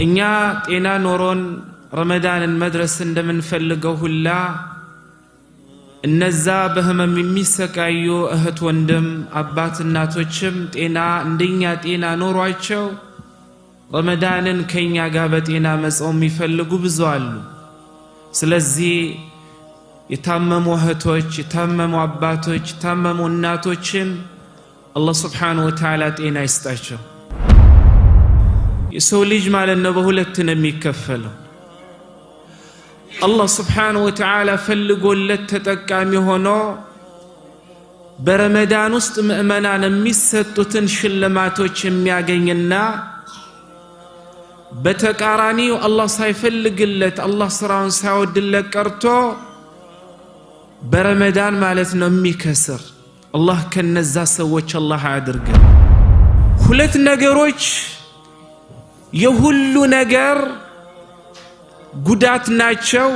እኛ ጤና ኖሮን ረመዳንን መድረስ እንደምንፈልገው ሁላ እነዛ በህመም የሚሰቃዩ እህት ወንድም አባት እናቶችም ጤና እንደኛ ጤና ኖሯቸው ረመዳንን ከኛ ጋር በጤና መጾም የሚፈልጉ ብዙ አሉ። ስለዚህ የታመሙ እህቶች፣ የታመሙ አባቶች፣ የታመሙ እናቶችን አላህ Subhanahu Wa Ta'ala ጤና ይስጣቸው። የሰው ልጅ ማለት ነው በሁለት ነው የሚከፈለው። አላህ Subhanahu Wa Ta'ala ፈልጎለት ተጠቃሚ ሆኖ በረመዳን ውስጥ ምእመናን የሚሰጡትን ሽልማቶች የሚያገኝና በተቃራኒው አላህ ሳይፈልግለት አላህ ስራውን ሳይወድለት ቀርቶ በረመዳን ማለት ነው የሚከስር። አላህ ከነዛ ሰዎች አላህ ያድርገን። ሁለት ነገሮች የሁሉ ነገር ጉዳት ናቸው።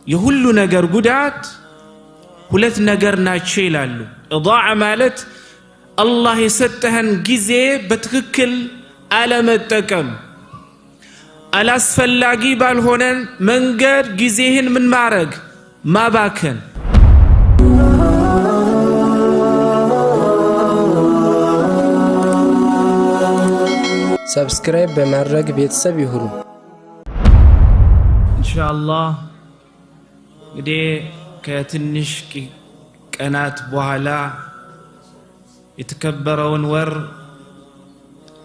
የሁሉ ነገር ጉዳት ሁለት ነገር ናቸው ይላሉ። ኢዳዓ ማለት አላህ የሰጠህን ጊዜ በትክክል አለመጠቀም፣ አላስፈላጊ ባልሆነ መንገድ ጊዜህን ምን ማድረግ ማባከን። ሰብስክራይብ በማድረግ ቤተሰብ ይሁኑ። ኢንሻአላህ እንግዲህ ከትንሽ ቀናት በኋላ የተከበረውን ወር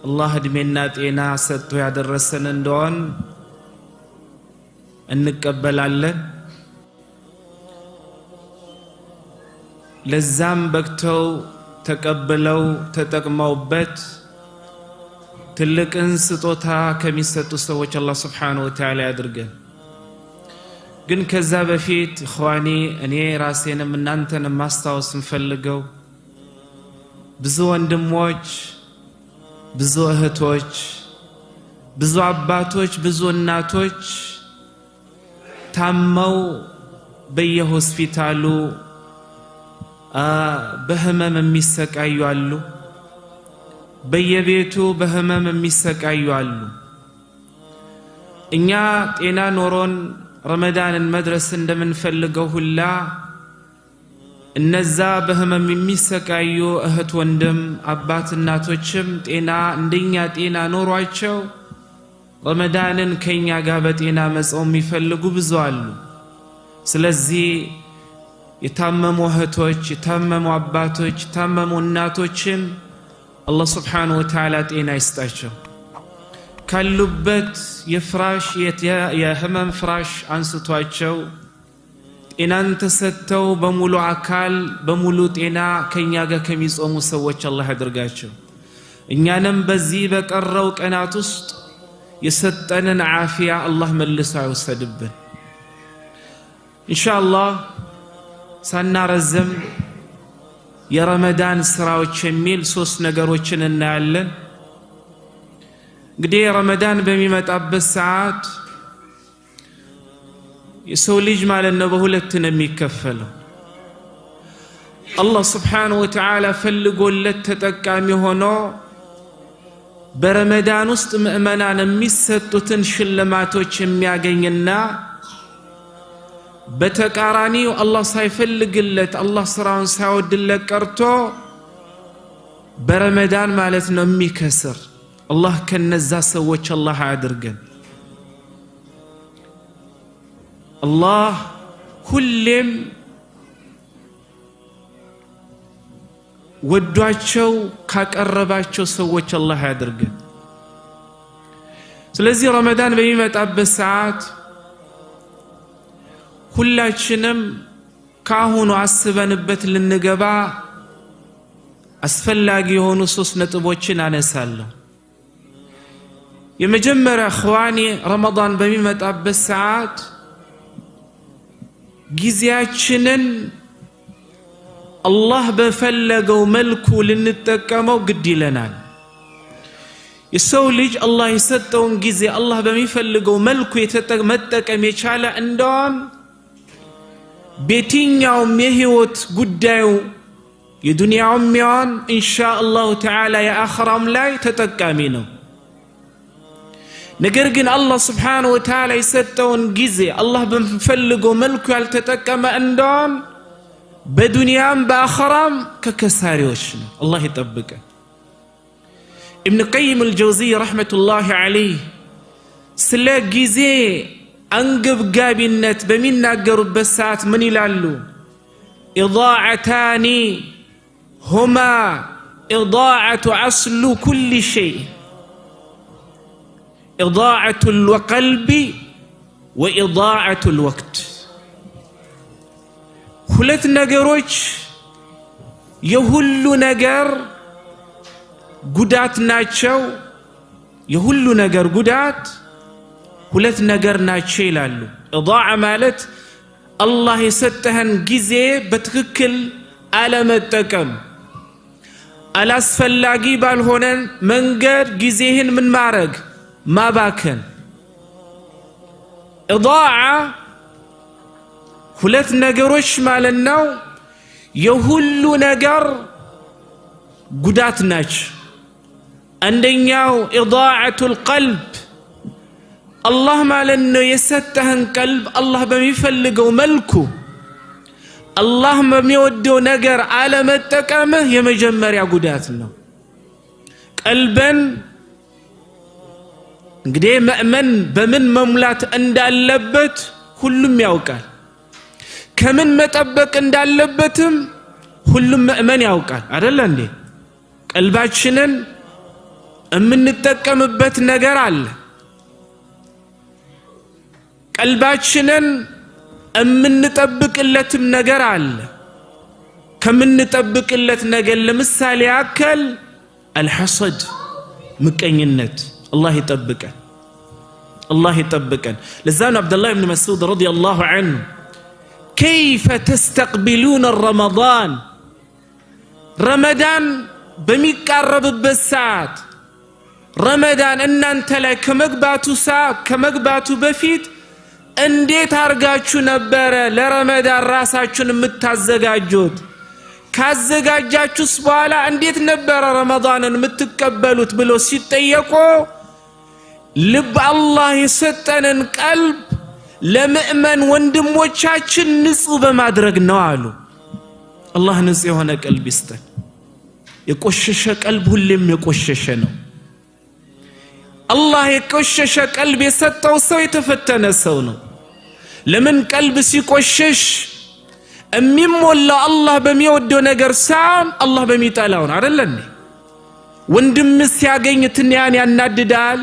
አላህ እድሜና ጤና ሰጥቶ ያደረሰን እንደሆን እንቀበላለን። ለዛም በክተው ተቀበለው ተጠቅመውበት ትልቅን ስጦታ ከሚሰጡ ሰዎች አላህ Subhanahu Wa Ta'ala ያድርገን። ግን ከዛ በፊት ኢኽዋኒ እኔ ራሴንም እናንተንም ማስታወስ እንፈልገው ብዙ ወንድሞች፣ ብዙ እህቶች፣ ብዙ አባቶች፣ ብዙ እናቶች ታመው በየሆስፒታሉ በህመም የሚሰቃዩ አሉ። በየቤቱ በህመም የሚሰቃዩ አሉ። እኛ ጤና ኖሮን ረመዳንን መድረስ እንደምንፈልገው ሁላ እነዛ በህመም የሚሰቃዩ እህት ወንድም አባት እናቶችም ጤና እንደኛ ጤና ኖሯቸው ረመዳንን ከኛ ጋር በጤና መጾም የሚፈልጉ ብዙ አሉ። ስለዚህ የታመሙ እህቶች፣ የታመሙ አባቶች፣ የታመሙ እናቶችን አላህ Subhanahu Wa Ta'ala ጤና ይስጣቸው። ካሉበት የፍራሽ የህመም ፍራሽ አንስቷቸው ጤናን ተሰጥተው በሙሉ አካል በሙሉ ጤና ከኛ ጋር ከሚጾሙ ሰዎች አላህ ያድርጋቸው። እኛንም በዚህ በቀረው ቀናት ውስጥ የሰጠንን ዓፊያ አላህ መልሶ አይወሰድብን። ኢንሻአላህ ሳናረዝም የረመዳን ስራዎች የሚል 3 ነገሮችን እናያለን። እንግዲህ ረመዳን በሚመጣበት ሰዓት የሰው ልጅ ማለት ነው በሁለት ነው የሚከፈለው። አላህ Subhanahu Wa Ta'ala ፈልጎለት ተጠቃሚ ሆኖ በረመዳን ውስጥ ምእመናን የሚሰጡትን ሽልማቶች የሚያገኝና በተቃራኒው አላህ ሳይፈልግለት አላህ ስራውን ሳይወድለት ቀርቶ በረመዳን ማለት ነው የሚከስር። አላህ ከነዛ ሰዎች አላህ ያድርገን። አላህ ሁሌም ወዷቸው ካቀረባቸው ሰዎች አላህ ያድርገን። ስለዚህ ረመዳን በሚመጣበት ሰዓት ሁላችንም ካሁኑ አስበንበት ልንገባ አስፈላጊ የሆኑ 3 ነጥቦችን አነሳለሁ። የመጀመሪያ ኢኽዋኒ ረመዳን በሚመጣበት ሰዓት ጊዜያችንን አላህ በፈለገው መልኩ ልንጠቀመው ግድ ይለናል። የሰው ልጅ አላህ የሰጠውን ጊዜ አላህ በሚፈልገው መልኩ መጠቀም የቻለ እንደሆነ በየትኛውም የህይወት ጉዳዩ የዱንያውም ይሁን ኢንሻአላሁ ተዓላ የአኺራም ላይ ተጠቃሚ ነው። ነገር ግን አላህ Subhanahu Wa Ta'ala የሰጠውን ጊዜ አላህ በሚፈልገው መልኩ ያልተጠቀመ እንደውም በዱንያም በአኺራም ከከሳሪዎች ነው። አላህ ይጠብቀን። ኢብኑ ቀይም አልጀውዚይ ረህመቱላሂ ዐለይሂ ስለ ጊዜ አንገብጋቢነት በሚናገሩበት ሰዓት ምን ይላሉ? ኢዳዓታኒ ሁማ ኢዳዓቱ አስሉ ኩሊ ሸይ ኢዳዓቱ አልቀልቢ ወኢዳዓቱ አልወቅት። ሁለት ነገሮች የሁሉ ነገር ጉዳት ናቸው። የሁሉ ነገር ጉዳት ሁለት ነገር ናቸው ይላሉ። ኢዳዓ ማለት አላህ የሰጠህን ጊዜ በትክክል አለመጠቀም፣ አላስፈላጊ ባልሆነ መንገድ ጊዜህን ምን ማድረግ ማባከን። ኢዳዓ ሁለት ነገሮች ማለት ነው የሁሉ ነገር ጉዳት ናቸው። አንደኛው ኢዳዓቱል ቀልብ አላህ ማለት ነው የሰጠህን ቀልብ አላህ በሚፈልገው መልኩ አላህ በሚወደው ነገር አለመጠቀምህ የመጀመሪያ ጉዳት ነው። ቀልብን እንግዲህ ሙእሚን በምን መሙላት እንዳለበት ሁሉም ያውቃል። ከምን መጠበቅ እንዳለበትም ሁሉም ሙእሚን ያውቃል አይደል እንዴ? ቀልባችንን የምንጠቀምበት ነገር አለ። ቀልባችንን የምንጠብቅለትም ነገር አለ። ከምንጠብቅለት ነገር ለምሳሌ ያክል አልሐሰድ ምቀኝነት አላህ ይጠብቀን፣ አላህ ይጠብቀን። ለዛ ነው አብዱላህ ኢብኑ መስዑድ ረዲየላሁ ዐንሁ كيف تستقبلون رمضان رمضان በሚቃረብበት ሰዓት ረመዳን እናንተ ላይ ከመግባቱ በፊት እንዴት አርጋችሁ ነበረ ለረመዳን ራሳችሁን የምታዘጋጁት? ካዘጋጃችሁስ በኋላ እንዴት ነበረ ረመዳንን የምትቀበሉት ብሎ ሲጠየቁ ልብ አላህ የሰጠንን ቀልብ ለሙእሚን ወንድሞቻችን ንጹህ በማድረግ ነው አሉ። አላህ ንጹህ የሆነ ቀልብ ይስጠን። የቆሸሸ ቀልብ ሁሌም የቆሸሸ ነው። አላህ የቆሸሸ ቀልብ የሰጠው ሰው የተፈተነ ሰው ነው። ለምን ቀልብ ሲቆሸሽ የሚሞላ አላህ በሚወደው ነገር ሳይሆን አላህ በሚጠላው ነው አይደል እንዴ? ወንድም ሲያገኝ ትንያን ያናድዳል።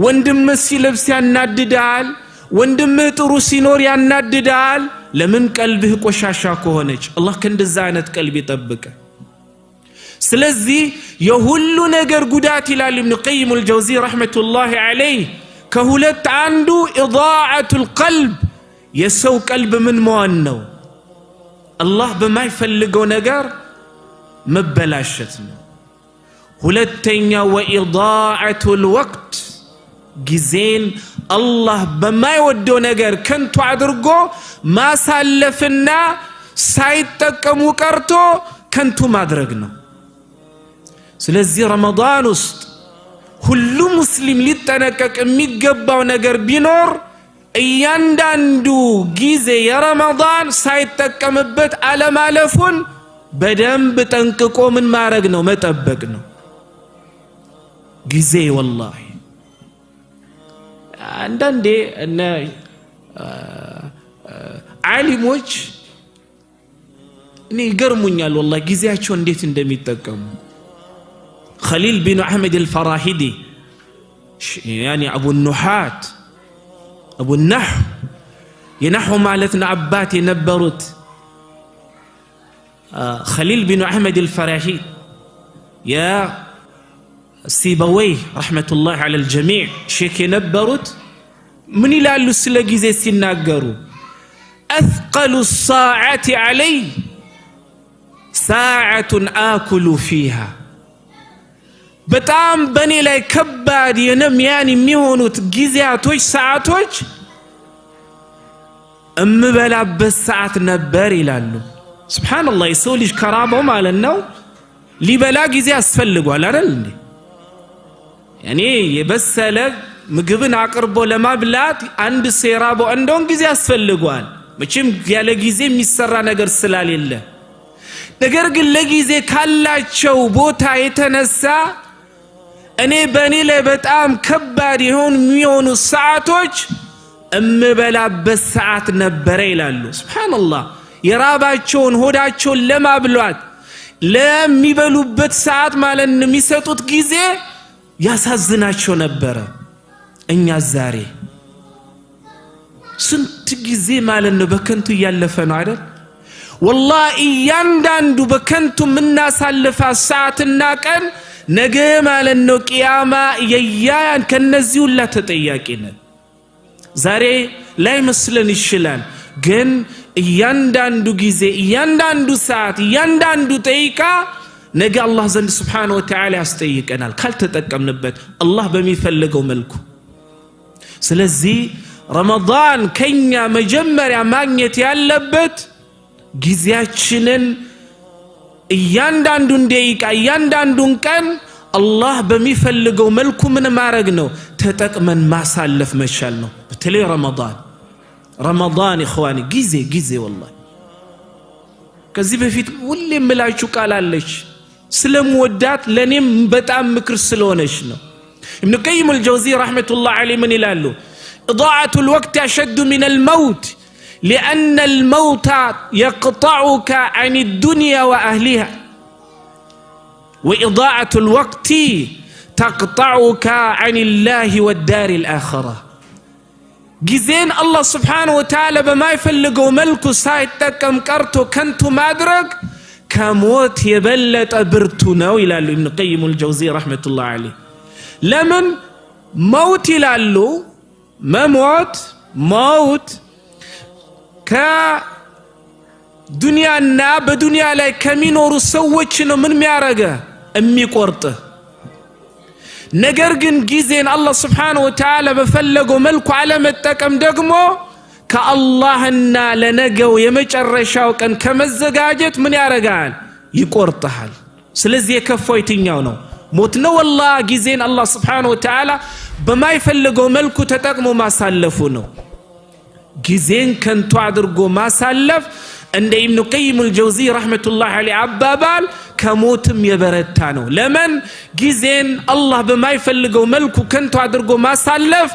ወንድም ሲለብስ ያናድዳል። ወንድም ጥሩ ሲኖር ያናድዳል። ለምን ቀልብህ ቆሻሻ ከሆነች አላህ ከእንደዛ አይነት ቀልብ ይጠብቀ። ስለዚህ የሁሉ ነገር ጉዳት ይላል ኢብኑ ቀይም አልጀውዚይ ረህመቱላሂ ዐለይሂ ከሁለት አንዱ ኢዳዓቱል ቀልብ የሰው ቀልብ ምን መሆን ነው? አላህ በማይፈልገው ነገር መበላሸት ነው። ሁለተኛው ወኢዳዓቱል ወቅት ጊዜን አላህ በማይወደው ነገር ከንቱ አድርጎ ማሳለፍና ሳይጠቀሙ ቀርቶ ከንቱ ማድረግ ነው። ስለዚህ ረመዳን ውስጥ ሁሉ ሙስሊም ሊጠነቀቅ የሚገባው ነገር ቢኖር እያንዳንዱ ጊዜ የረመዳን ሳይጠቀምበት አለማለፉን በደንብ ጠንቅቆ ምን ማድረግ ነው? መጠበቅ ነው። ጊዜ ወላሂ አንዳንዴ እነ ዓሊሞች እኔ ይገርሙኛል ወላሂ ጊዜያቸው እንዴት እንደሚጠቀሙ። خليل بن أحمد الفراهيدي يعني أبو النحات أبو النحو ينحو مالتنا عبات ينبرت خليل بن أحمد الفراهيدي يا سيبويه رحمة الله على الجميع شيخ ينبرت من يلالو سلقي زي سناقروا أثقل الساعة علي ساعة آكل فيها በጣም በኔ ላይ ከባድ የነሚያን የሚሆኑት ጊዜያቶች ሰዓቶች እምበላበት ሰዓት ነበር ይላሉ። ሱብሃንአላህ የሰው ልጅ ከራበው ማለት ነው ሊበላ ጊዜ ያስፈልጓል አይደል እንዴ? ያኔ የበሰለ ምግብን አቅርቦ ለማብላት አንድ ሴራቦ እንደውን ጊዜ ያስፈልጋል መቼም ያለ ጊዜ የሚሰራ ነገር ስላልሌለ ነገር ግን ለጊዜ ካላቸው ቦታ የተነሳ እኔ በእኔ ላይ በጣም ከባድ የሚሆኑ ሰዓቶች እምበላበት ሰዓት ነበር ይላሉ ሱብሃንአላህ የራባቸውን ሆዳቸውን ለማብላት ለሚበሉበት ሰዓት ማለት ነው የሚሰጡት ጊዜ ያሳዝናቸው ነበር እኛ ዛሬ ስንት ጊዜ ማለት ነው በከንቱ ያለፈ ነው አይደል والله እያንዳንዱ በከንቱ ምናሳልፋ ሰዓትና ቀን ነገ ማለት ነው ቂያማ የያን ከነዚህ ሁሉ ተጠያቂ ነን ዛሬ ላይ መስለን ይችላል ግን እያንዳንዱ ጊዜ እያንዳንዱ ሰዓት እያንዳንዱ ደቂቃ ነገ አላህ ዘንድ Subhanahu Wa Ta'ala ያስጠይቀናል ካልተጠቀምንበት አላህ በሚፈልገው መልኩ ስለዚህ ረመዳን ከኛ መጀመሪያ ማግኘት ያለበት ጊዜያችንን እያንዳንዱን ደቂቃ እያንዳንዱን ቀን አላህ በሚፈልገው መልኩ ምን ማድረግ ነው ተጠቅመን ማሳለፍ መቻል ነው በተለይ ረመዳን ኢኽዋኒ ጊዜ والله ከዚህ በፊት ሁሌ ምላችሁ ቃላለች ስለምወዳት ለኔም በጣም ምክር ስለሆነች ነው ابن القيم الجوزي رحمة الله عليه من ይላሉ إضاعة الوقت أشد من الموت لأن الموت يقطعك عن الدنيا وأهلها وإضاعة الوقت تقطعك عن الله والدار الآخرة ጊዜን አላህ Subhanahu Wa Ta'ala በማይፈልገው መልኩ ሳይጠቀም ቀርቶ ከንቱ ማድረግ ከሞት የበለጠ ብርቱ ነው ይላሉ ኢብኑ ቀይም አልጀውዚ ረህመቱላህ ዐለይሂ ለምን ሞት ይላሉ ሞት ከዱንያና በዱንያ ላይ ከሚኖሩ ሰዎች ነው ምን የሚያረጋ የሚቆርጥ ነገር ግን ጊዜን አላህ Subhanahu Wa Ta'ala በፈለገው መልኩ አለመጠቀም ደግሞ ከአላህና ለነገው የመጨረሻው ቀን ከመዘጋጀት ምን ያረጋል ይቆርጣል ስለዚህ የከፋው የትኛው ነው ሞት ነው والله ጊዜን አላህ Subhanahu Wa Ta'ala በማይፈልገው መልኩ ተጠቅሞ ማሳለፉ ነው ጊዜን ከንቱ አድርጎ ማሳለፍ እንደ ኢብኑ ቀይም አልጀውዚ ረህመቱላህ ዐለይሂ አባባል ከሞትም የበረታ ነው ለምን ጊዜን አላህ በማይፈልገው መልኩ ከንቱ አድርጎ ማሳለፍ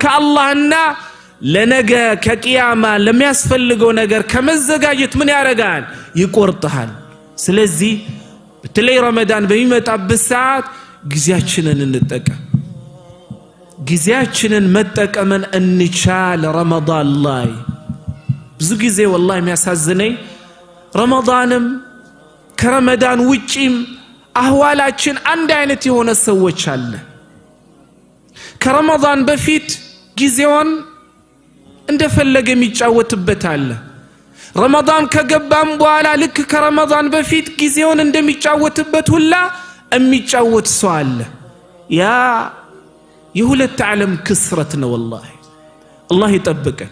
ከአላህና ለነገ ከቂያማ ለሚያስፈልገው ነገር ከመዘጋጀት ምን ያረጋል ይቆርጣል ስለዚህ በተለይ ረመዳን በሚመጣበት ሰዓት ጊዜያችንን እንጠቀም ጊዜያችንን መጠቀምን እንቻል ረመዳን ላይ ብዙ ጊዜ والله የሚያሳዝነኝ ረመዳንም ከረመዳን ውጪም አህዋላችን አንድ አይነት የሆነ ሰዎች አለ ከረመዳን በፊት ጊዜውን እንደፈለገ የሚጫወትበት አለ ረመዳን ከገባም በኋላ ልክ ከረመዳን በፊት ጊዜውን እንደሚጫወትበት ሁላ የሚጫወት ሰው አለ ያ የሁለት ዓለም ክስረት ነው والله አላህ ይጠብቀን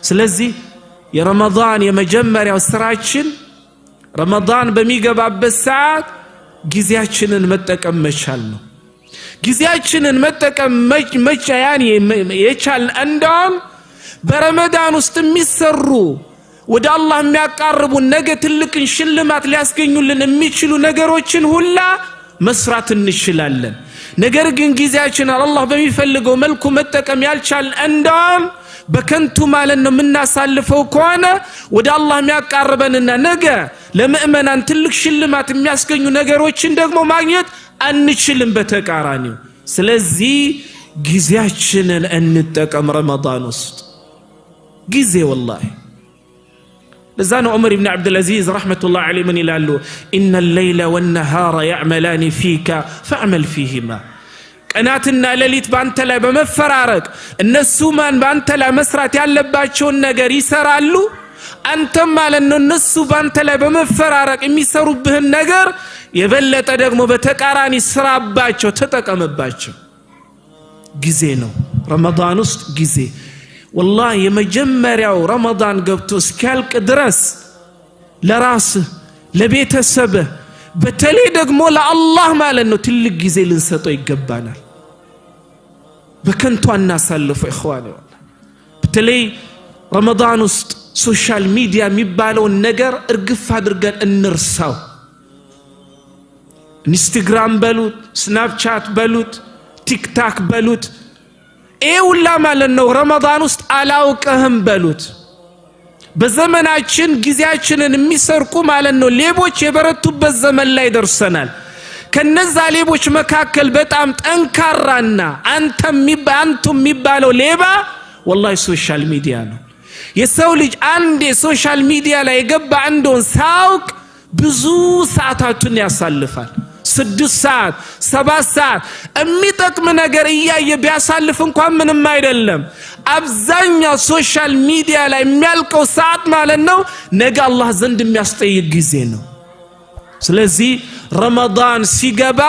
ስለዚህ የረመዳን የመጀመሪያው ስራችን ረመዳን በሚገባበት ሰዓት ጊዜያችንን መጠቀም መቻል ነው ጊዜያችንን መጠቀም መቻያን የቻል እንደውም በረመዳን ውስጥ የሚሰሩ ወደ አላህ የሚያቃርቡ ነገ ትልቅን ሽልማት ሊያስገኙልን የሚችሉ ነገሮችን ሁላ መስራት እንችላለን ነገር ግን ጊዜያችንን አላህ በሚፈልገው መልኩ መጠቀም ያልቻል እንደውም በከንቱ ማለት ነው ምናሳልፈው ከሆነ ወደ አላህ የሚያቃርበንና ነገ ለምእመናን ትልቅ ሽልማት የሚያስገኙ ነገሮችን ደግሞ ማግኘት አንችልም በተቃራኒው ስለዚህ ጊዜያችንን እንጠቀም ረመዳን ውስጥ ጊዜ والله لذا عمر بن عبد العزيز رحمة الله عليه من يلالو إن الليل والنهار يعملان فيك فاعمل فيهما ቀናትና ሌሊት ባንተ ላይ በመፈራረቅ እነሱ ማን ባንተ ላይ መስራት ያለባቸውን ነገር ይሰራሉ አንተም ማለት ነው እነሱ ባንተ ላይ በመፈራረቅ የሚሰሩብህን ነገር የበለጠ ደግሞ በተቃራኒ ስራባቸው ተጠቀመባቸው ጊዜ ነው ረመዳን ውስጥ ጊዜ والله የመጀመሪያው ረመዳን ገብቶ እስኪያልቅ ድረስ ለራስ ለቤተሰብ በተለይ ደግሞ ለአላህ ማለት ነው ትልቅ ጊዜ ልንሰጠው ይገባናል በከንቱ አናሳልፈው ኢኽዋኒ በተለይ ረመዳን ውስጥ ሶሻል ሚዲያ የሚባለው ነገር እርግፍ አድርገን እንርሳው ኢንስታግራም በሉት ስናፕቻት በሉት ቲክታክ በሉት ኤውላ ማለት ነው ረመዳን ውስጥ አላውቀህም በሉት በዘመናችን ጊዜያችንን የሚሰርቁ ማለት ነው ሌቦች የበረቱበት ዘመን ላይ ደርሰናል ከነዛ ሌቦች መካከል በጣም ጠንካራና አንተም የሚባለው ሌባ ወላሂ ሶሻል ሚዲያ ነው የሰው ልጅ አንዴ ሶሻል ሚዲያ ላይ ገባ እንደውን ሳውቅ ብዙ ሰዓታቱን ያሳልፋል 6 ሰዓት 7 ሰዓት የሚጠቅም ነገር እያየ ቢያሳልፍ እንኳን ምንም አይደለም አብዛኛው ሶሻል ሚዲያ ላይ የሚያልቀው ሰዓት ማለት ነው ነገ አላህ ዘንድ የሚያስጠይቅ ጊዜ ነው ስለዚህ ረመዳን ሲገባ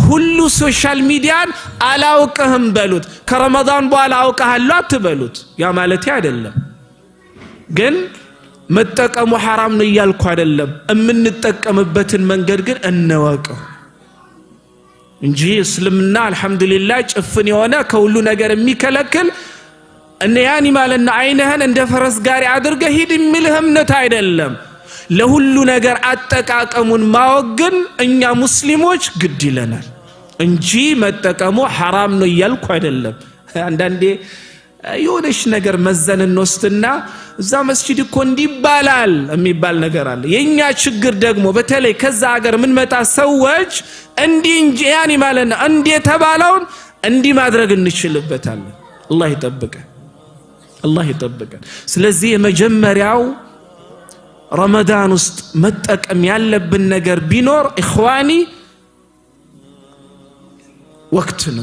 ሁሉ ሶሻል ሚዲያን አላውቀህም በሉት ከረመዳን በኋላ አውቀሃለሁ አትበሉት ያ ማለት አይደለም ግን መጠቀሙ حرام ነው ይያልኩ አይደለም እምንጠቀምበትን መንገድ ግን እንወቀው እንጂ እስልምና አልহামዱሊላህ ጭፍን የሆነ ከሁሉ ነገር የሚከለክል እነ ያኒ ማለና አይነህን እንደ ፈረስ ጋሪ አድርገህ ሂድ የሚልህ እምነት አይደለም ለሁሉ ነገር አጠቃቀሙን ማወግን እኛ ሙስሊሞች ግድ ይለናል እንጂ መጠቀሙ حرام ነው ይያልኩ አይደለም አንዳንዴ የሆነሽ ነገር መዘን እንወስድና እዛ መስጂድ እኮ እንዲባላል የሚባል ነገር አለ የኛ ችግር ደግሞ በተለይ ከዛ ሀገር ምን መጣ ሰዎች እንዲ እንጂ ያኒ ማለት ነው እንዲ ተባለውን እንዲ ማድረግ እንችልበታለን አላህ ይጠብቀን ስለዚህ የመጀመሪያው ረመዳን ውስጥ መጠቀም ያለብን ነገር ቢኖር ኢኽዋኒ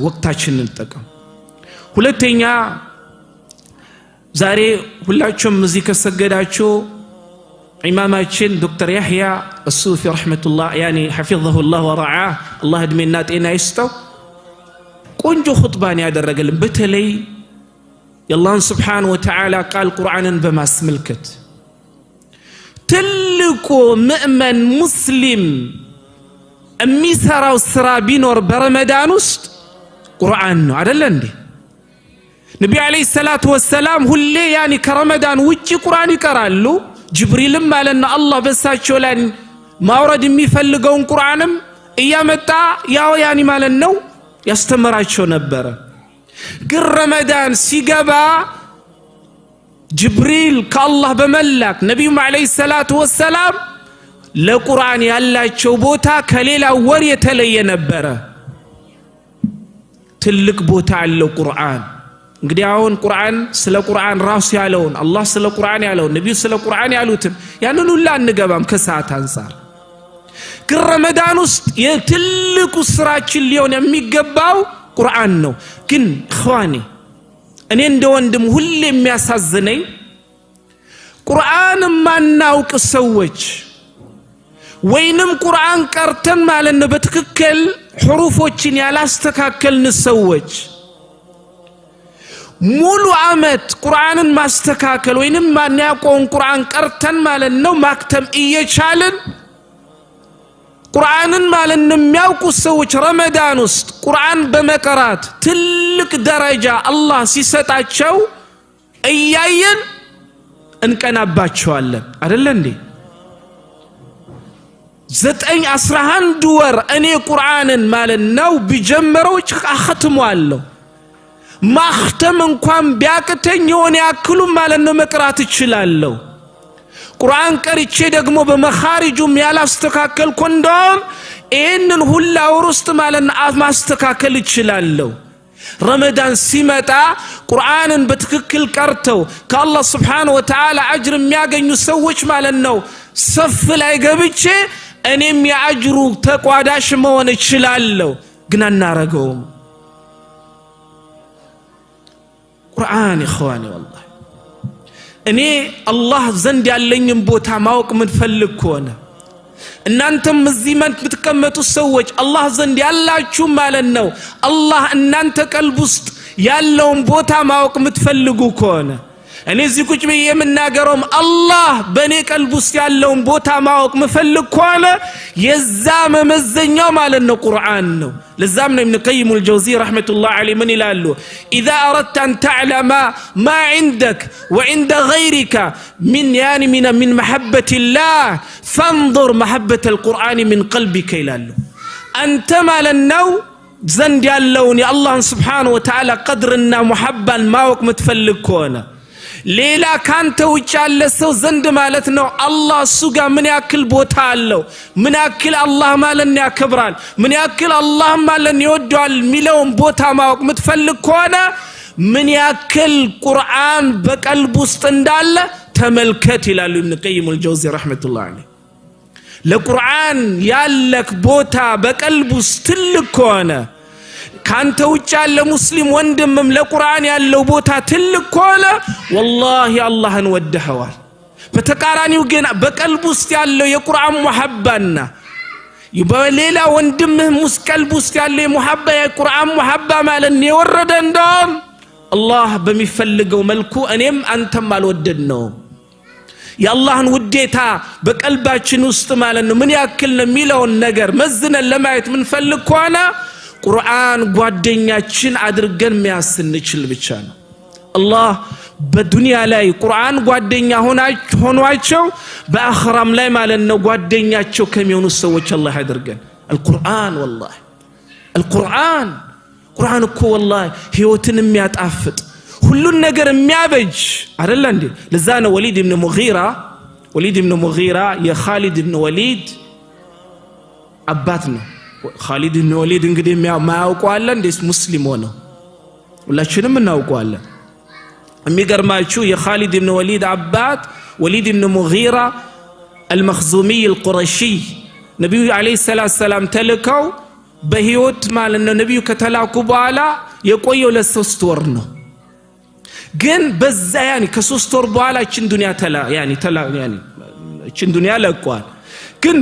ወቅታችንን እንጠቀም ሁለተኛ ዛሬ ሁላችሁም እዚህ ከሰገዳችሁ ኢማማችን ዶክተር ያህያ الصوفي رحمه الله يعني حفظه الله ورعاه الله እድሜና ጤና ይስጠው ቆንጆ ኹጥባን ያደረገልን በተለይ የአላህን Subhanahu Wa Ta'ala ቃል ቁርአንን በማስመልከት ትልቁ ሙእሚን ሙስሊም የሚሰራው ስራ ቢኖር በረመዳን ውስጥ ቁርአን ነው አይደል እንዴ ነብዩ አለይሂ ሰላቱ ወሰለም ሁሌ ያኒ ከረመዳን ውጪ ቁርአን ይቀራሉ ጅብሪልም ማለና አላህ በሳቸው ላይ ማውረድ የሚፈልገውን ቁርአንም እያመጣ ያው ያኒ ማለት ነው ያስተምራቸው ነበር ግን ረመዳን ሲገባ ጅብሪል ከአላህ በመላክ ነብዩ አለይሂ ሰላቱ ወሰለም ለቁርአን ያላቸው ቦታ ከሌላ ወር የተለየ ነበር ትልቅ ቦታ አለው ቁርአን እንግዲህ አሁን ቁርአን ስለ ቁርአን ራሱ ያለውን አላህ ስለ ቁርአን ያለውን ነብዩ ስለ ቁርአን ያሉትን ያንን ሁሉ አንገባም ከሰዓት አንፃር ግን ረመዳን ውስጥ የትልቁ ስራችን ሊሆን የሚገባው ቁርአን ነው ግን ኢኽዋኒ እኔ እንደ ወንድም ሁሌ የሚያሳዝነኝ ቁርአን ማናውቅ ሰዎች ወይንም ቁርአን ቀርተን ማለት ነው በትክክል ሑሩፎችን ያላስተካከልን ሰዎች ሙሉ አመት ቁርአንን ማስተካከል ወይንም ማናውቀውን ቁርአን ቀርተን ማለት ነው ማክተም እየቻልን ቁርአንን ማለት ነው የሚያውቁ ሰዎች ረመዳን ውስጥ ቁርአን በመቀራት ትልቅ ደረጃ አላህ ሲሰጣቸው እያየን እንቀናባቸዋለን አይደል እንዴ 9-11 ወር እኔ ቁርአንን ማለት ነው ቢጀምረው አختመዋለሁ ማختም እንኳን ቢያቅተኝ የሆነ ያክሉ ማለት ነው መቅራት ይችላልው ቁርአን ቀርቼ ደግሞ በመኻሪጁም ያላስተካከል ኮንዶም ይሄንን ሁላ ወርስት ማለት ነው ማስተካከል ይችላልው ረመዳን ሲመጣ ቁርአንን በትክክል ቀርተው ከአላህ Subhanahu Wa Ta'ala አጅር የሚያገኙ ሰዎች ማለት ነው ሰፍ ላይ ገብቼ እኔም ያጅሩ ተቋዳሽ መሆን ይችላልው ግን አናረገውም ቁርአን ኢኽዋኒ والله እኔ አላህ ዘንድ ያለኝን ቦታ ማወቅ ምን ፈልግ ከሆነ እናንተም እዚህ የምትቀመጡ ሰዎች አላህ ዘንድ ያላችሁ ማለት ነው አላህ እናንተ ቀልብ ውስጥ ያለውን ቦታ ማወቅ የምትፈልጉ ከሆነ እኔ እዚህ ቁጭ ብዬ የምናገረውም አላህ በእኔ ቀልብ ውስጥ ያለውን ቦታ ማወቅ ምፈልግ ከሆነ የዛ መመዘኛው ማለት ነው ቁርአን ነው። ለዛም ነው ኢብኑ ቀይም አልጀውዚ ረህመቱላህ ዐለይሂ ምን ይላሉ ኢዛ አረድተ አን ተዕለመ ማ ዐንደክ ወዐንደ ገይሪከ ሚን መሐበቲላህ ፈንظር መሐበተ አልቁርአን ሚን ቀልቢከ ይላሉ። አንተ ማለት ነው ዘንድ ያለውን የአላህን ስብሓነሁ ወተዓላ ቀድርና ሙሐባን ማወቅ ምትፈልግ ከሆነ ሌላ ካንተ ውጭ ያለ ሰው ዘንድ ማለት ነው አላህ እሱ ጋር ምን ያክል ቦታ አለው፣ ምን ያክል አላህ ማለት ያከብራል፣ ምን ያክል አላህ ማለት ይወደዋል ሚለውን ቦታ ማወቅ ምትፈልግ ከሆነ ምን ያክል ቁርአን በቀልብ ውስጥ እንዳለ ተመልከት ይላሉ ኢብኑ ቀይም አልጀውዚ ረህመቱላህ ዐለይሂ። ለቁርአን ያለክ ቦታ በቀልብ ውስጥ ትልቅ ከሆነ ካንተ ውጭ ያለ ሙስሊም ወንድምም ለቁርአን ያለው ቦታ ትልቅ ከሆነ ወላሂ አላህን ወደኸዋል። በተቃራኒው ግን በቀልብ ውስጥ ያለው የቁርአን ሙሐባና በሌላ ወንድምህ ቀልብ ውስጥ ያለው የሙሐባ የቁርአን ሙሐባ ማለት የወረደ እንደውም አላህ በሚፈልገው መልኩ እኔም አንተም አልወደድነው። የአላህን ውዴታ በቀልባችን ውስጥ ማለት ነው ምን ያክል ነው የሚለውን ነገር መዝነን ለማየት ምን ፈልግ ከሆነ ቁርአን ጓደኛችን አድርገን የሚያስንችል ብቻ ነው። አላህ በዱንያ ላይ ቁርአን ጓደኛ ሆኗቸው በአኽራም ላይ ማለት ነው ጓደኛቸው ከሚሆኑ ሰዎች አላህ ያድርገን። القرآن والله القرآن ቁርአን እኮ والله ህይወትን የሚያጣፍጥ ሁሉን ነገር የሚያበጅ አይደል እንዴ? ለዛ ነው ወሊድ ኢብኑ ሙጊራ የኻሊድ ኢብኑ ወሊድ አባት ነው። ኻሊድ ኢብኑ ወሊድ እንግዲህ ማያውቀዋለን እንዴስ ሙስሊም ሆነ ሁላችንም እናውቀዋለን። የሚገርማችሁ የኻሊድ ኢብኑ ወሊድ አባት ወሊድ ኢብኑ ሙጊራ አልመኽዙሚ አልቁረሺ ነብዩ አለይሂ ሰላም ተልከው በህይወት ማለት ነው ነብዩ ከተላኩ በኋላ የቆየው ለሶስት ወር ነው። ግን በዛ ያኒ ከሶስት ወር በኋላ እቺን ዱንያ ለቋል። ግን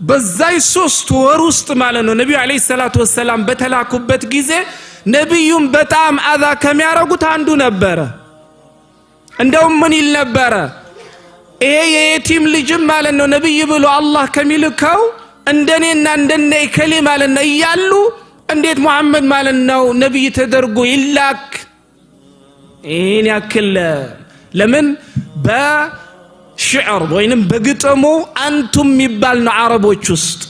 በዛይ ሶስት ወር ውስጥ ማለት ነው ነብዩ አለይሂ ሰላቱ ወሰለም በተላኩበት ጊዜ ነብዩም በጣም አዛ ከሚያረጉት አንዱ ነበረ። እንደውም ምን ይል ነበረ? ይሄ የየቲም ልጅ ማለት ነው ነብይ ብሎ አላህ ከሚልከው እንደኔና እንደነ ኢከሌ ማለት ነው ይያሉ እንዴት መሐመድ ማለት ነው ነብይ ተደርጎ ይላክ? ይሄን ያክል ለምን በሽዕር ወይንም በግጥሙ አንቱም ይባል ነው አረቦች ውስጥ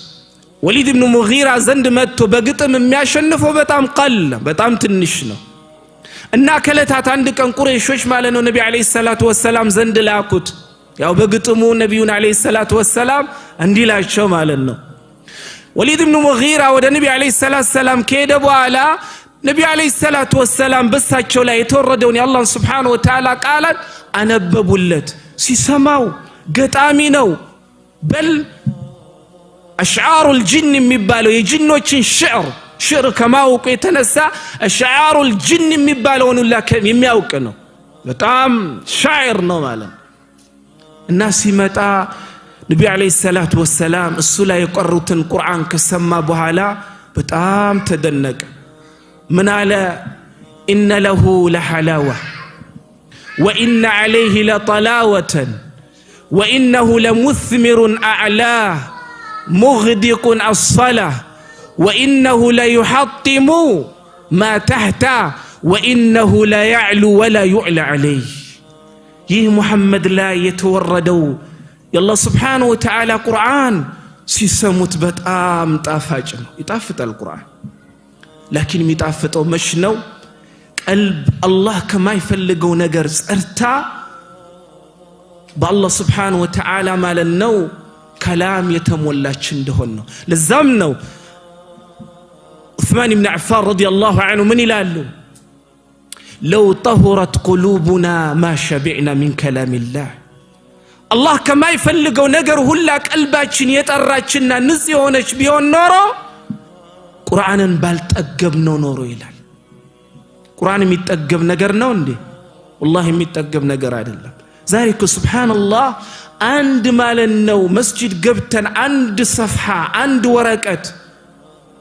ወሊድ ኢብኑ ሙጊራ ዘንድ መጥቶ በግጥም የሚያሸንፈው በጣም ትንሽ ነው። እና ከለታት አንድ ቀን ቁረይሾች ማለት ነው ነብዩ አለይሂ ሰላቱ ወሰለም ዘንድ ላኩት። ያው በግጥሙ ነብዩን አለይሂ ሰላቱ ወሰለም እንዲላቸው ማለት ነው። ወሊድ ኢብኑ ሙጊራ ወደ ነብዩ አለይሂ ሰላቱ ወሰለም ከሄደ በኋላ ነብዩ አለይሂ ሰላቱ ወሰለም በሳቸው ላይ የተወረደውን የአላህን ሱብሓነሁ ወተዓላ ቃላት አነበቡለት። ሲሰማው ገጣሚ ነው። በል አሽዓሩል ጂን የሚባለው የጂኖችን ሽዕር ከማወቁ የተነሳ አሽዓሩል ጂን የሚባለውን ሁላ የሚያውቅ ነው። በጣም ሻዕር ነው ማለት እና ሲመጣ ነብዩ አለይሂ ሰላቱ ወሰለም እሱ ላይ የቀሩትን ቁርአን ከሰማ በኋላ በጣም ተደነቀ። من على إن له لحلاوة وإن عليه لطلاوة وإنه لمثمر أعلاه مغدق الصلاة وإنه ليحطم ما تحته وإنه لا يعلو ولا يعلى عليه. يه محمد لا يتوردوا يالله سبحانه وتعالى قرآن سيسموت بتام طافاجن يطافت القرآن لكن ميطافطو مش ነው قلب الله كما يفلقو ነገር ጸርታ بالله سبحانه وتعالى ማለት ነው كلام የተሞላች እንደሆነ ነው። ለዛም ነው عثمان بن عفان رضي الله عنه من ይላሉ لو طهرت قلوبنا ما شبعنا من كلام الله الله كما يفلقو ነገር ሁላ ቀልባችን የጠራችና ንጽ የሆነች ቢሆን ኖሮ ቁርአንን ባልጠገብ ነው ኖሮ ይላል። ቁርአን የሚጠገብ ነገር ነው እንዴ? والله የሚጠገብ ነገር አይደለም። ዛሬ እኮ ሱብሃንአላህ አንድ ማለት ነው መስጂድ ገብተን አንድ ሰፍሃ አንድ ወረቀት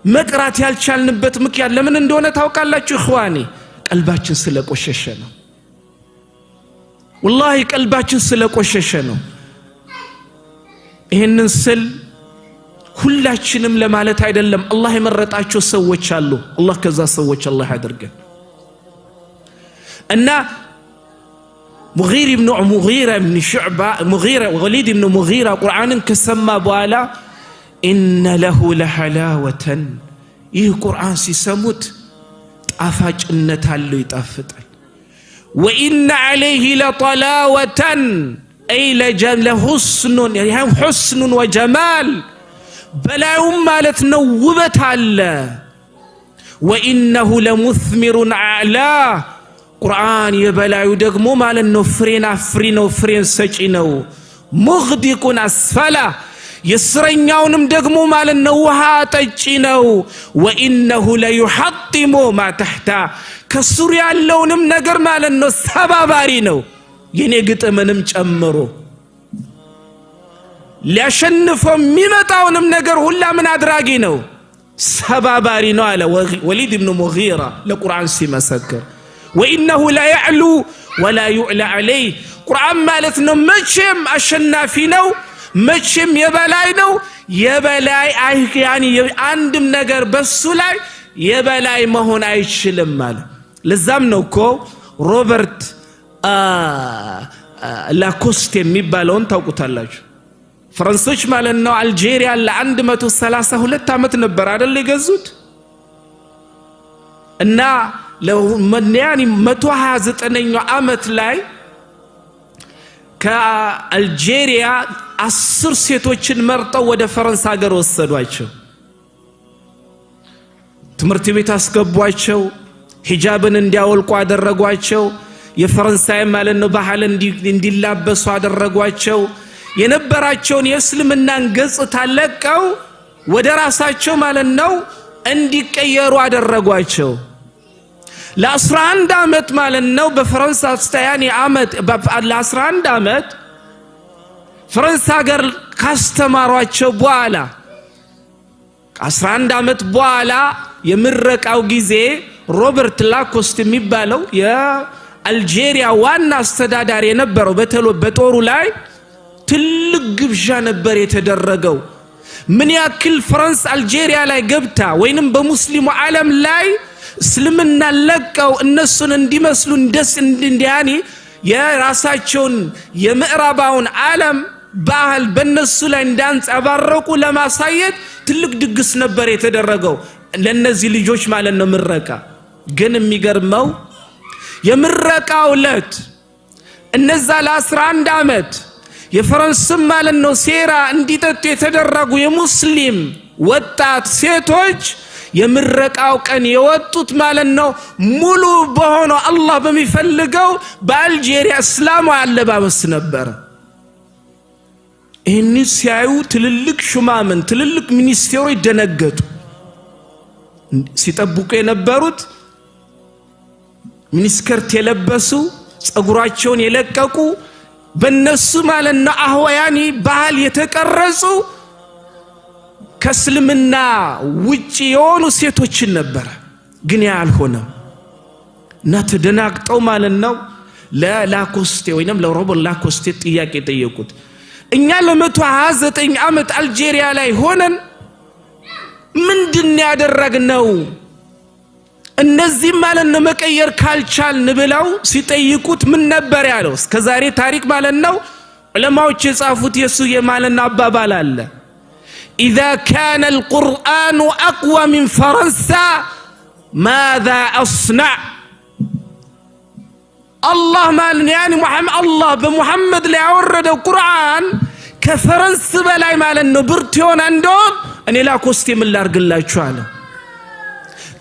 መቅራት ያልቻልንበት ምክንያት ለምን እንደሆነ ታውቃላችሁ? ኢኽዋኒ ቀልባችን ስለቆሸሸ ነው። والله ቀልባችን ስለቆሸሸ ነው ይሄንን ስል ሁላችንም ለማለት አይደለም አላህ የመረጣቸው ሰዎች አሉ አላህ ከዛ ሰዎች አላህ ያድርገን እና مغيرة بن شعبة وليد بن مغيرة قرآن كسمى بوالا إن له لحلاوة إيه قرآن سيسموت أفاج النتالو يتأفتل وإن عليه لطلاوة أي لحسن يعني حسن وجمال بلا مالت نوبت على وإنه لمثمر أعلاه قرآن يبلايو دغمو مالن فرين افرينو فرين سچينو مغدقون اسفلا يسرኛውንም ደግሞ ማለት ነው ውሃ ጠጪ ነው وانه لا يحطم ما تحت ከሱር ያለውንም ነገር ማለት ነው ሰባባሪ ነው የኔ ግጥምንም ጨምሮ ሊያሸንፈው የሚመጣውንም ነገር ሁላ ምን አድራጊ ነው ሰባባሪ ነው አለ ወሊድ ኢብኑ ሙጊራ ለቁርአን ሲመሰክር وإنه لا يعلو ولا يعلى عليه قرآن مالتنا مچم أشنافي نو مچم يبلاي نو يبلاي يعني عندم نجر بسو لاي يبلاي ما هون አይችልም مال لزام ነው እኮ ሮበርት ላኮስት የሚባለውን ታውቁታላችሁ ፍራንሶች ማለት ነው አልጄሪያ ለ132 አመት ነበር አይደል የገዙት እና يعني 129 አመት ላይ ከአልጄሪያ 10 ሴቶችን መርጠው ወደ ፈረንሳይ ሀገር ወሰዷቸው ትምርት ቤት አስገቧቸው ሂጃብን እንዲያወልቁ አደረጓቸው የፈረንሳይ ማለት ነው ባህል እንዲላበሱ አደረጓቸው የነበራቸውን የእስልምናን ገጽታ ለቀው ወደ ራሳቸው ማለት ነው እንዲቀየሩ አደረጓቸው ለ11 አመት ማለት ነው በፈረንሳይ አስተያኒ አመት ለ11 አመት ፈረንሳይ ሀገር ካስተማሯቸው በኋላ 11 አመት በኋላ የምረቃው ጊዜ ሮበርት ላኮስት የሚባለው የአልጄሪያ ዋና አስተዳዳሪ የነበረው በጦሩ ላይ ትልቅ ግብዣ ነበር የተደረገው ምን ያክል ፈረንሳይ አልጄሪያ ላይ ገብታ ወይንም በሙስሊሙ ዓለም ላይ እስልምና ለቀው እነሱን እንዲመስሉ እንዲያኒ የራሳቸውን የምዕራባውን ዓለም ባህል በእነሱ ላይ እንዳንጸባረቁ ለማሳየት ትልቅ ድግስ ነበር የተደረገው ለነዚህ ልጆች ማለት ነው ምረቃ ግን የሚገርመው የምረቃው ዕለት እነዛ ለ11 አመት የፈረንሳይ ማለት ነው ሴራ እንዲጠጡ የተደረጉ የሙስሊም ወጣት ሴቶች የምረቃው ቀን የወጡት ማለት ነው ሙሉ በሆነ አላህ በሚፈልገው በአልጄሪያ እስላም አለባበስ ነበር እኒ ሲያዩ ትልልቅ ሹማምን ትልልቅ ሚኒስቴሮች ደነገጡ ሲጠብቁ የነበሩት ሚኒስከርት የለበሱ ጸጉራቸውን የለቀቁ በእነሱ ማለት ነው አህዋያኒ ባህል የተቀረጹ ከእስልምና ውጪ የሆኑ ሴቶችን ነበር ግን ያልሆነም እና ተደናግጠው ማለት ነው ለላኮስቴ ወይንም ለሮበርት ላኮስቴ ጥያቄ ጠየቁት እኛ ለ129 አመት አልጄሪያ ላይ ሆነን ምንድን ያደረግነው እነዚህ ማለት ነው መቀየር ካልቻልን ብለው ሲጠይቁት ምን ነበር ያለው እስከዛሬ ታሪክ ማለት ነው ዑለማዎች የጻፉት የሱ የማለና አባባል አለ إذا كان القرآن أقوى من فرنسا ماذا أصنع الله مالن يعني محمد الله بمحمد اللي أورد القرآن كفرنسا بلاي مالن برتيون عندهم أنا لا كوستي من الأرض الله شواله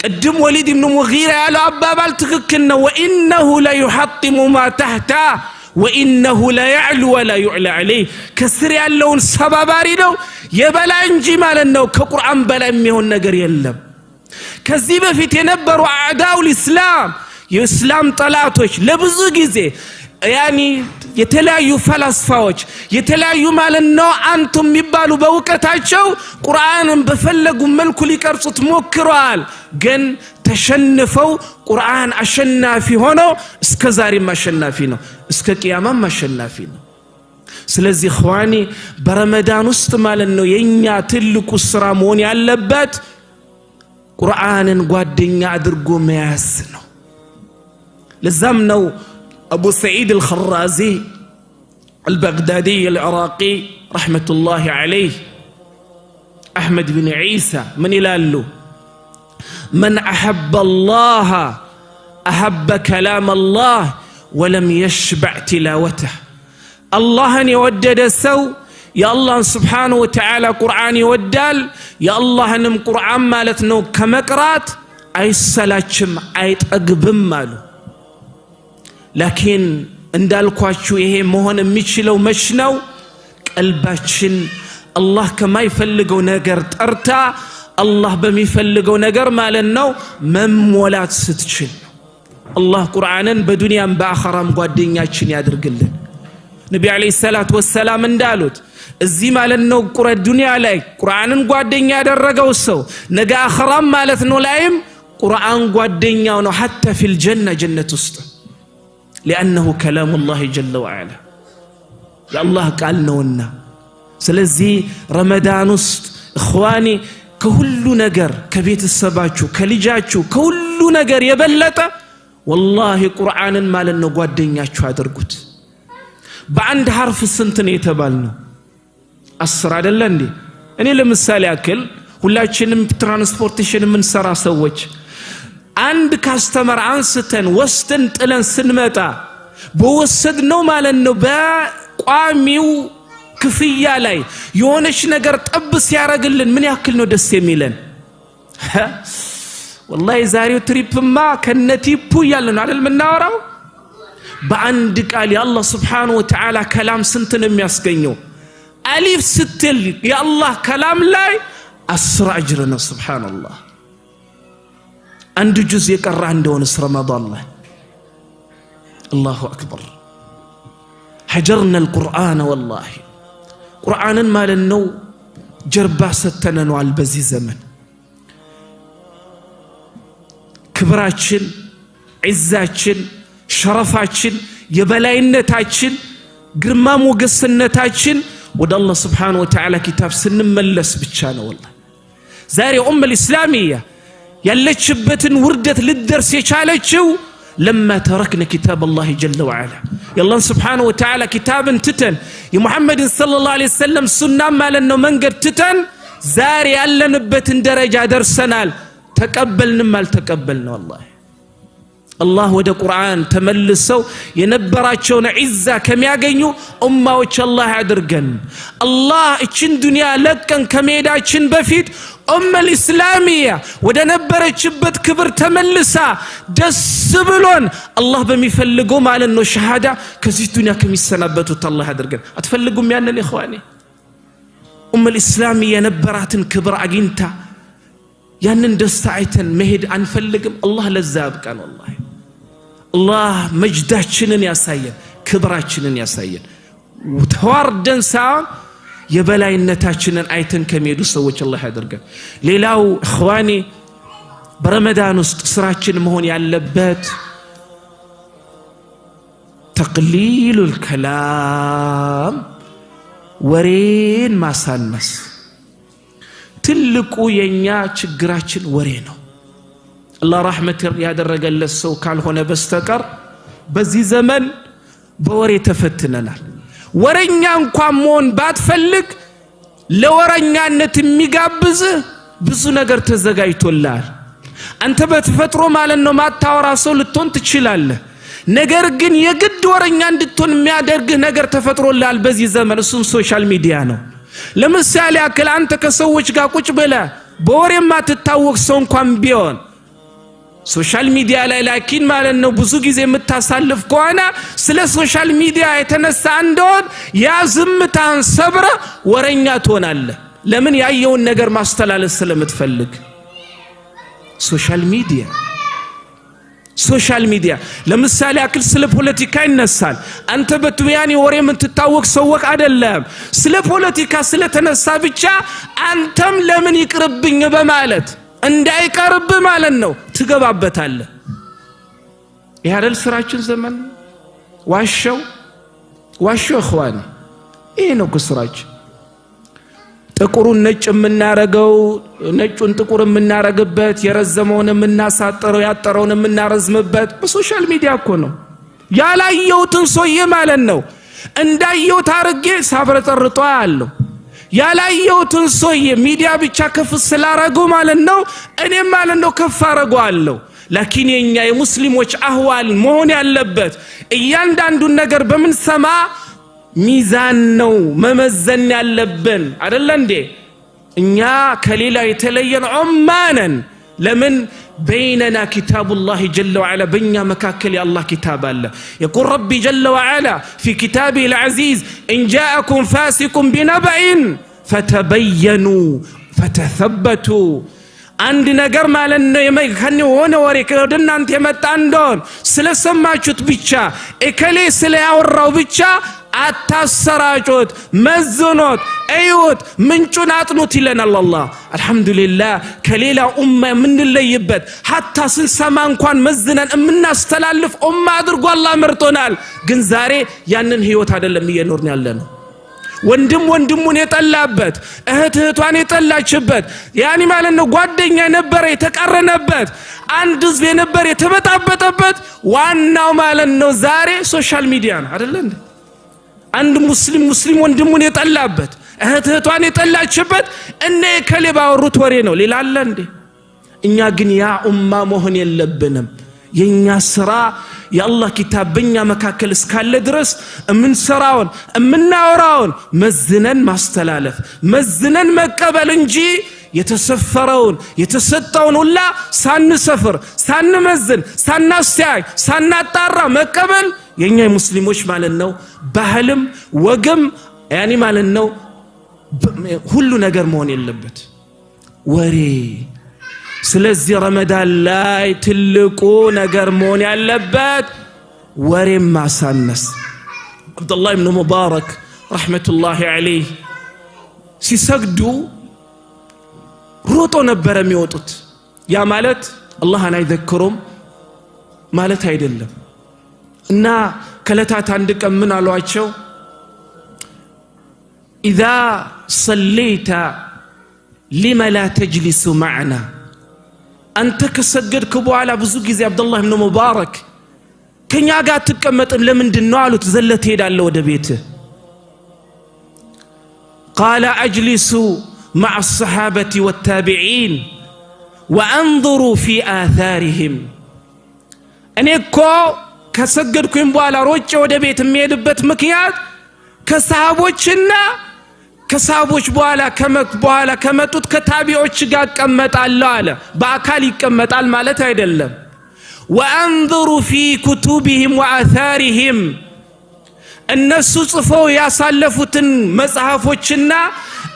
قدم وليد بن مغيرة على أبابال تككنا وإنه لا يحطم ما تحته وإنه لا يعلو ولا يعلى عليه كسر اللون سباباري لو يبلا انجي مالنو كقرآن بلا ميهون نجر يلم كذيبه في تنبروا أعداء الإسلام የእስላም ጠላቶች ለብዙ ጊዜ ያኒ የተለያዩ ፈላስፋዎች የተለያዩ ማለት ነው አንቱም የሚባሉ በእውቀታቸው ቁርአንን በፈለጉ መልኩ ሊቀርጹት ሞክረዋል ግን ተሸንፈው ቁርአን አሸናፊ ሆኖ እስከ ዛሬም አሸናፊ ነው እስከ ቂያማም አሸናፊ ነው ስለዚህ ኸዋኒ በረመዳን ውስጥ ማለት ነው የኛ ትልቁ ስራ መሆን ያለበት ቁርአንን ጓደኛ አድርጎ መያዝ ነው ለዛም ነው አቡ ሰዒድ አልኸራዚ البغدادي العراقي رحمة الله عليه أحمد بن عيسى من يلالو من أحب الله أحب كلام الله ولم يشبع تلاوته الله يودد السو يا الله سبحانه وتعالى قرآن يودال يا الله نم قرآن مالتنو كمقرات أي السلاتشم أي تقبم مالو لكن እንዳልኳችሁ ይሄ መሆን የሚችለው መሽነው ቀልባችን አላህ ከማይፈልገው ነገር ጠርታ አላህ በሚፈልገው ነገር ማለት ነው መሞላት ስትችል አላህ ቁርአንን በዱንያም በአኺራም ጓደኛችን ያድርግልን ነብዩ አለይሂ ሰላቱ ወሰለም እንዳሉት እዚህ ማለት ነው ዱንያ ላይ ቁርአንን ጓደኛ ያደረገው ሰው ነገ አኺራም ማለት ነው ላይም ቁርአን ጓደኛው ነው حتى في الجنة جنة ውስጥ لأنه كلام الله جل وعلا يا الله قال نونا سلازي رمضان ውስጥ اخواني كل ነገር ከቤት ሰባችሁ ከልጃችሁ كل ነገር የበለጠ والله ቁርአንን ማለት ነው ጓደኛችሁ አድርጉት በአንድ حرف ስንት ነው የተባልነው 10 አይደለ እንዴ እኔ ለምሳሌ አከል ሁላችንም ትራንስፖርቴሽን ምን ሰራ ሰዎች አንድ ካስተመር አንስተን ወስተን ጥለን ስንመጣ በወሰድነው ማለት ነው በቋሚው ክፍያ ላይ የሆነች ነገር ጠብ ሲያረግልን ምን ያክል ነው ደስ የሚለን والله ዛሬው ትሪፕማ ከነቲፑ ያለን አይደል ምናወራው በአንድ ቃል የአላህ Subhanahu Wa Ta'ala ከላም ስንት ነው የሚያስገኘው አሊፍ ስትል የአላህ ከላም ላይ 10 አጅር ነው Subhanallah عند جزء يقرأ عندون رمضان الله الله أكبر حجرنا القرآن والله قرآنا ما لنو جربا ستنا نوال بزي زمن كبراتشن عزاتشن شرفاتشن يبلاينتاتشن قرمام وقصنتاتشن ود الله سبحانه وتعالى كتاب سنملس بتشانا والله زاري الإسلامية يلتشبتن وردت للدرس يشالتشو لما تركنا كتاب الله جل وعلا يا الله سبحانه وتعالى كتاب تتن يا محمد صلى الله عليه وسلم سنة ما لنا منقر تتن زاري ألا نبتن درجة درسنال تقبلنا ما تقبلنا والله الله ودا قرآن تملسوا ينبراتشون عزة كم ياقينيو أمة وش الله عدرقن الله اتشن دنيا لكن كميدا اتشن بفيد الإسلامية ودا نبراتشبت كبر تملسا دسبلون الله بميفلقوا على انه شهادة كزي الدنيا كم يسنبتوا الله عدرقن اتفلقوا ميانا الإخواني الإسلامية نبراتن كبر عقينتا ያንን ደስታይተን መሄድ አንፈልግም الله ለዛብ ቀን والله الله መጅዳችንን ያሳየን ክብራችንን ያሳየን ተዋርደን ሳይሆን የበላይነታችንን አይተን ከመሄዱ ሰዎች الله ያደርገን ሌላው እخواني በረመዳን ውስጥ ስራችን መሆን ያለበት تقليل الكلام ወሬን ማሳነስ ትልቁ የኛ ችግራችን ወሬ ነው الله رحمة ያደረገለት ሰው ካልሆነ በስተቀር በዚህ ዘመን በወሬ ተፈትነናል ወሬኛ እንኳን መሆን ባትፈልግ ለወሬኛነት የሚጋብዝ ብዙ ነገር ተዘጋጅቶላል አንተ በተፈጥሮ ማለት ነው ማታወራ ሰው ልትሆን ትችላለህ ነገር ግን የግድ ወሬኛ እንድትሆን የሚያደርግ ነገር ተፈጥሮላል በዚህ ዘመን እሱም ሶሻል ሚዲያ ነው ለምሳሌ አከል አንተ ከሰዎች ጋር ቁጭ ብለ በወሬ ማትታወቅ ሰው እንኳን ቢሆን ሶሻል ሚዲያ ላይ ላኪን ማለት ነው ብዙ ጊዜ የምታሳልፍ ከሆነ ስለ ሶሻል ሚዲያ የተነሳ እንደሆን ያ ዝምታን ሰብረ ወሬኛ ትሆናለህ ለምን ያየውን ነገር ማስተላለፍ ስለምትፈልግ ሶሻል ሚዲያ ለምሳሌ አክል ስለ ፖለቲካ ይነሳል አንተ በትያኒ ወሬ ምን ተታወቅ ሰውቅ አይደለም ስለ ፖለቲካ ስለ ተነሳ ብቻ አንተም ለምን ይቅርብኝ በማለት እንዳይቀርብ ማለት ነው ትገባበታለህ ይሄዳል ስራችን ዘመን ዋሸው እخوان ይሄ ነው ስራችን ጥቁሩን ነጭ የምናረገው ነጩን ጥቁር የምናረግበት የረዘመውን የምናሳጥረው ያጠረውን የምናረዝምበት በሶሻል ሚዲያ እኮ ነው ያላየውትን ሶየ ማለት ነው እንዳየው ታርጌ ሳብረጠርጧ ያለው ያላየውትን ሶየ ሚዲያ ብቻ ከፍ ስላረገው ማለት ነው እኔም ማለት ነው ከፍ አረጋለሁ لكن የኛ የሙስሊሞች አህዋል መሆን ያለበት እያንዳንዱን ነገር በምን ሰማ ሚዛን ነው መመዘን ያለብን አይደል እንዴ እኛ ከሌላ የተለየን ዑማነን ለምን بيننا كتاب الله جل وعلا بيننا مكاكل يا الله كتاب الله يقول ربي جل وعلا في كتابه العزيز إن جاءكم فاسق بنبأ فتبينوا فتثبتوا አንድ ነገር ማለት ነው የማይከን ሆነ ወሬ ከደና አንተ የመጣንዶን ስለሰማችሁት ብቻ እከሌ ስለያወራው ብቻ አታሰራጩት መዝኖት አይውት ምንጩን አጥኑት ይለናል አላህ አልহামዱሊላህ ከሌላ ኡማ ምንለይበት hatta ስንሰማ እንኳን መዝነን እናስተላልፍ ኡማ አድርጎ አላህ መርጦናል ግን ዛሬ ያንን ህይወት አይደለም እየኖርን ያለነው ወንድም ወንድሙን የጠላበት እህት እህቷን የጠላችበት ያኒ ማለት ነው ጓደኛ ነበር የተቀረነበት አንድ ህዝብ ነበር የተበጣበጠበት ዋናው ማለት ነው ዛሬ ሶሻል ሚዲያ ነው አይደል እንዴ አንድ ሙስሊም ወንድሙን የጠላበት እህት እህቷን የጠላችበት እነ ከለባውሩት ወሬ ነው ሌላለ እንዴ እኛ ግን ያ ኡማ መሆን የለብንም የኛ ስራ የአላህ ኪታብ በእኛ መካከል እስካለ ድረስ እምንሰራውን እምናወራውን መዝነን ማስተላለፍ መዝነን መቀበል እንጂ የተሰፈረውን የተሰጠውን ሁላ ሳንሰፍር ሳንመዝን ሳናስተያይ ሳናጣራ መቀበል የኛ ሙስሊሞች ማለት ነው ባህልም ወግም ያኒ ማለት ነው ሁሉ ነገር መሆን የለበት ወሬ ስለዚህ ረመዳን ላይ ትልቁ ነገር መሆን ያለበት ወሬ ማሳነስ አብዱላህ ኢብኑ ሙባረክ ረህመቱላሂ ዐለይሂ ሲሰግዱ ሮጦ ነበር የሚወጡት ያ ማለት አላህን አይዘክሩም ማለት አይደለም እና ከለታት አንድ ቀን ምን አሏቸው اذا صليت لما لا تجلس معنا አንተ ከሰገድክ በኋላ ብዙ ጊዜ አብዱላህ ኢብኑ ሙባረክ ከኛ ጋር ተቀመጥም ለምንድነው አሉት ዘለተ ሄዳለ ወደ ቤት قال اجلس مع الصحابه والتابعين وانظروا في آثارهم እኔኮ ከሰገድኩኝ በኋላ ሮጬ ወደ ቤት የሚሄድበት ምክንያት ከሰሃቦችና ከሳቦች በኋላ ከመጡት ከታቢዎች ጋር ቀመጣለሁ አለ በአካል ይቀመጣል ማለት አይደለም وانظروا في كتبهم واثارهم እነሱ ጽፈው ያሳለፉትን መጽሐፎችና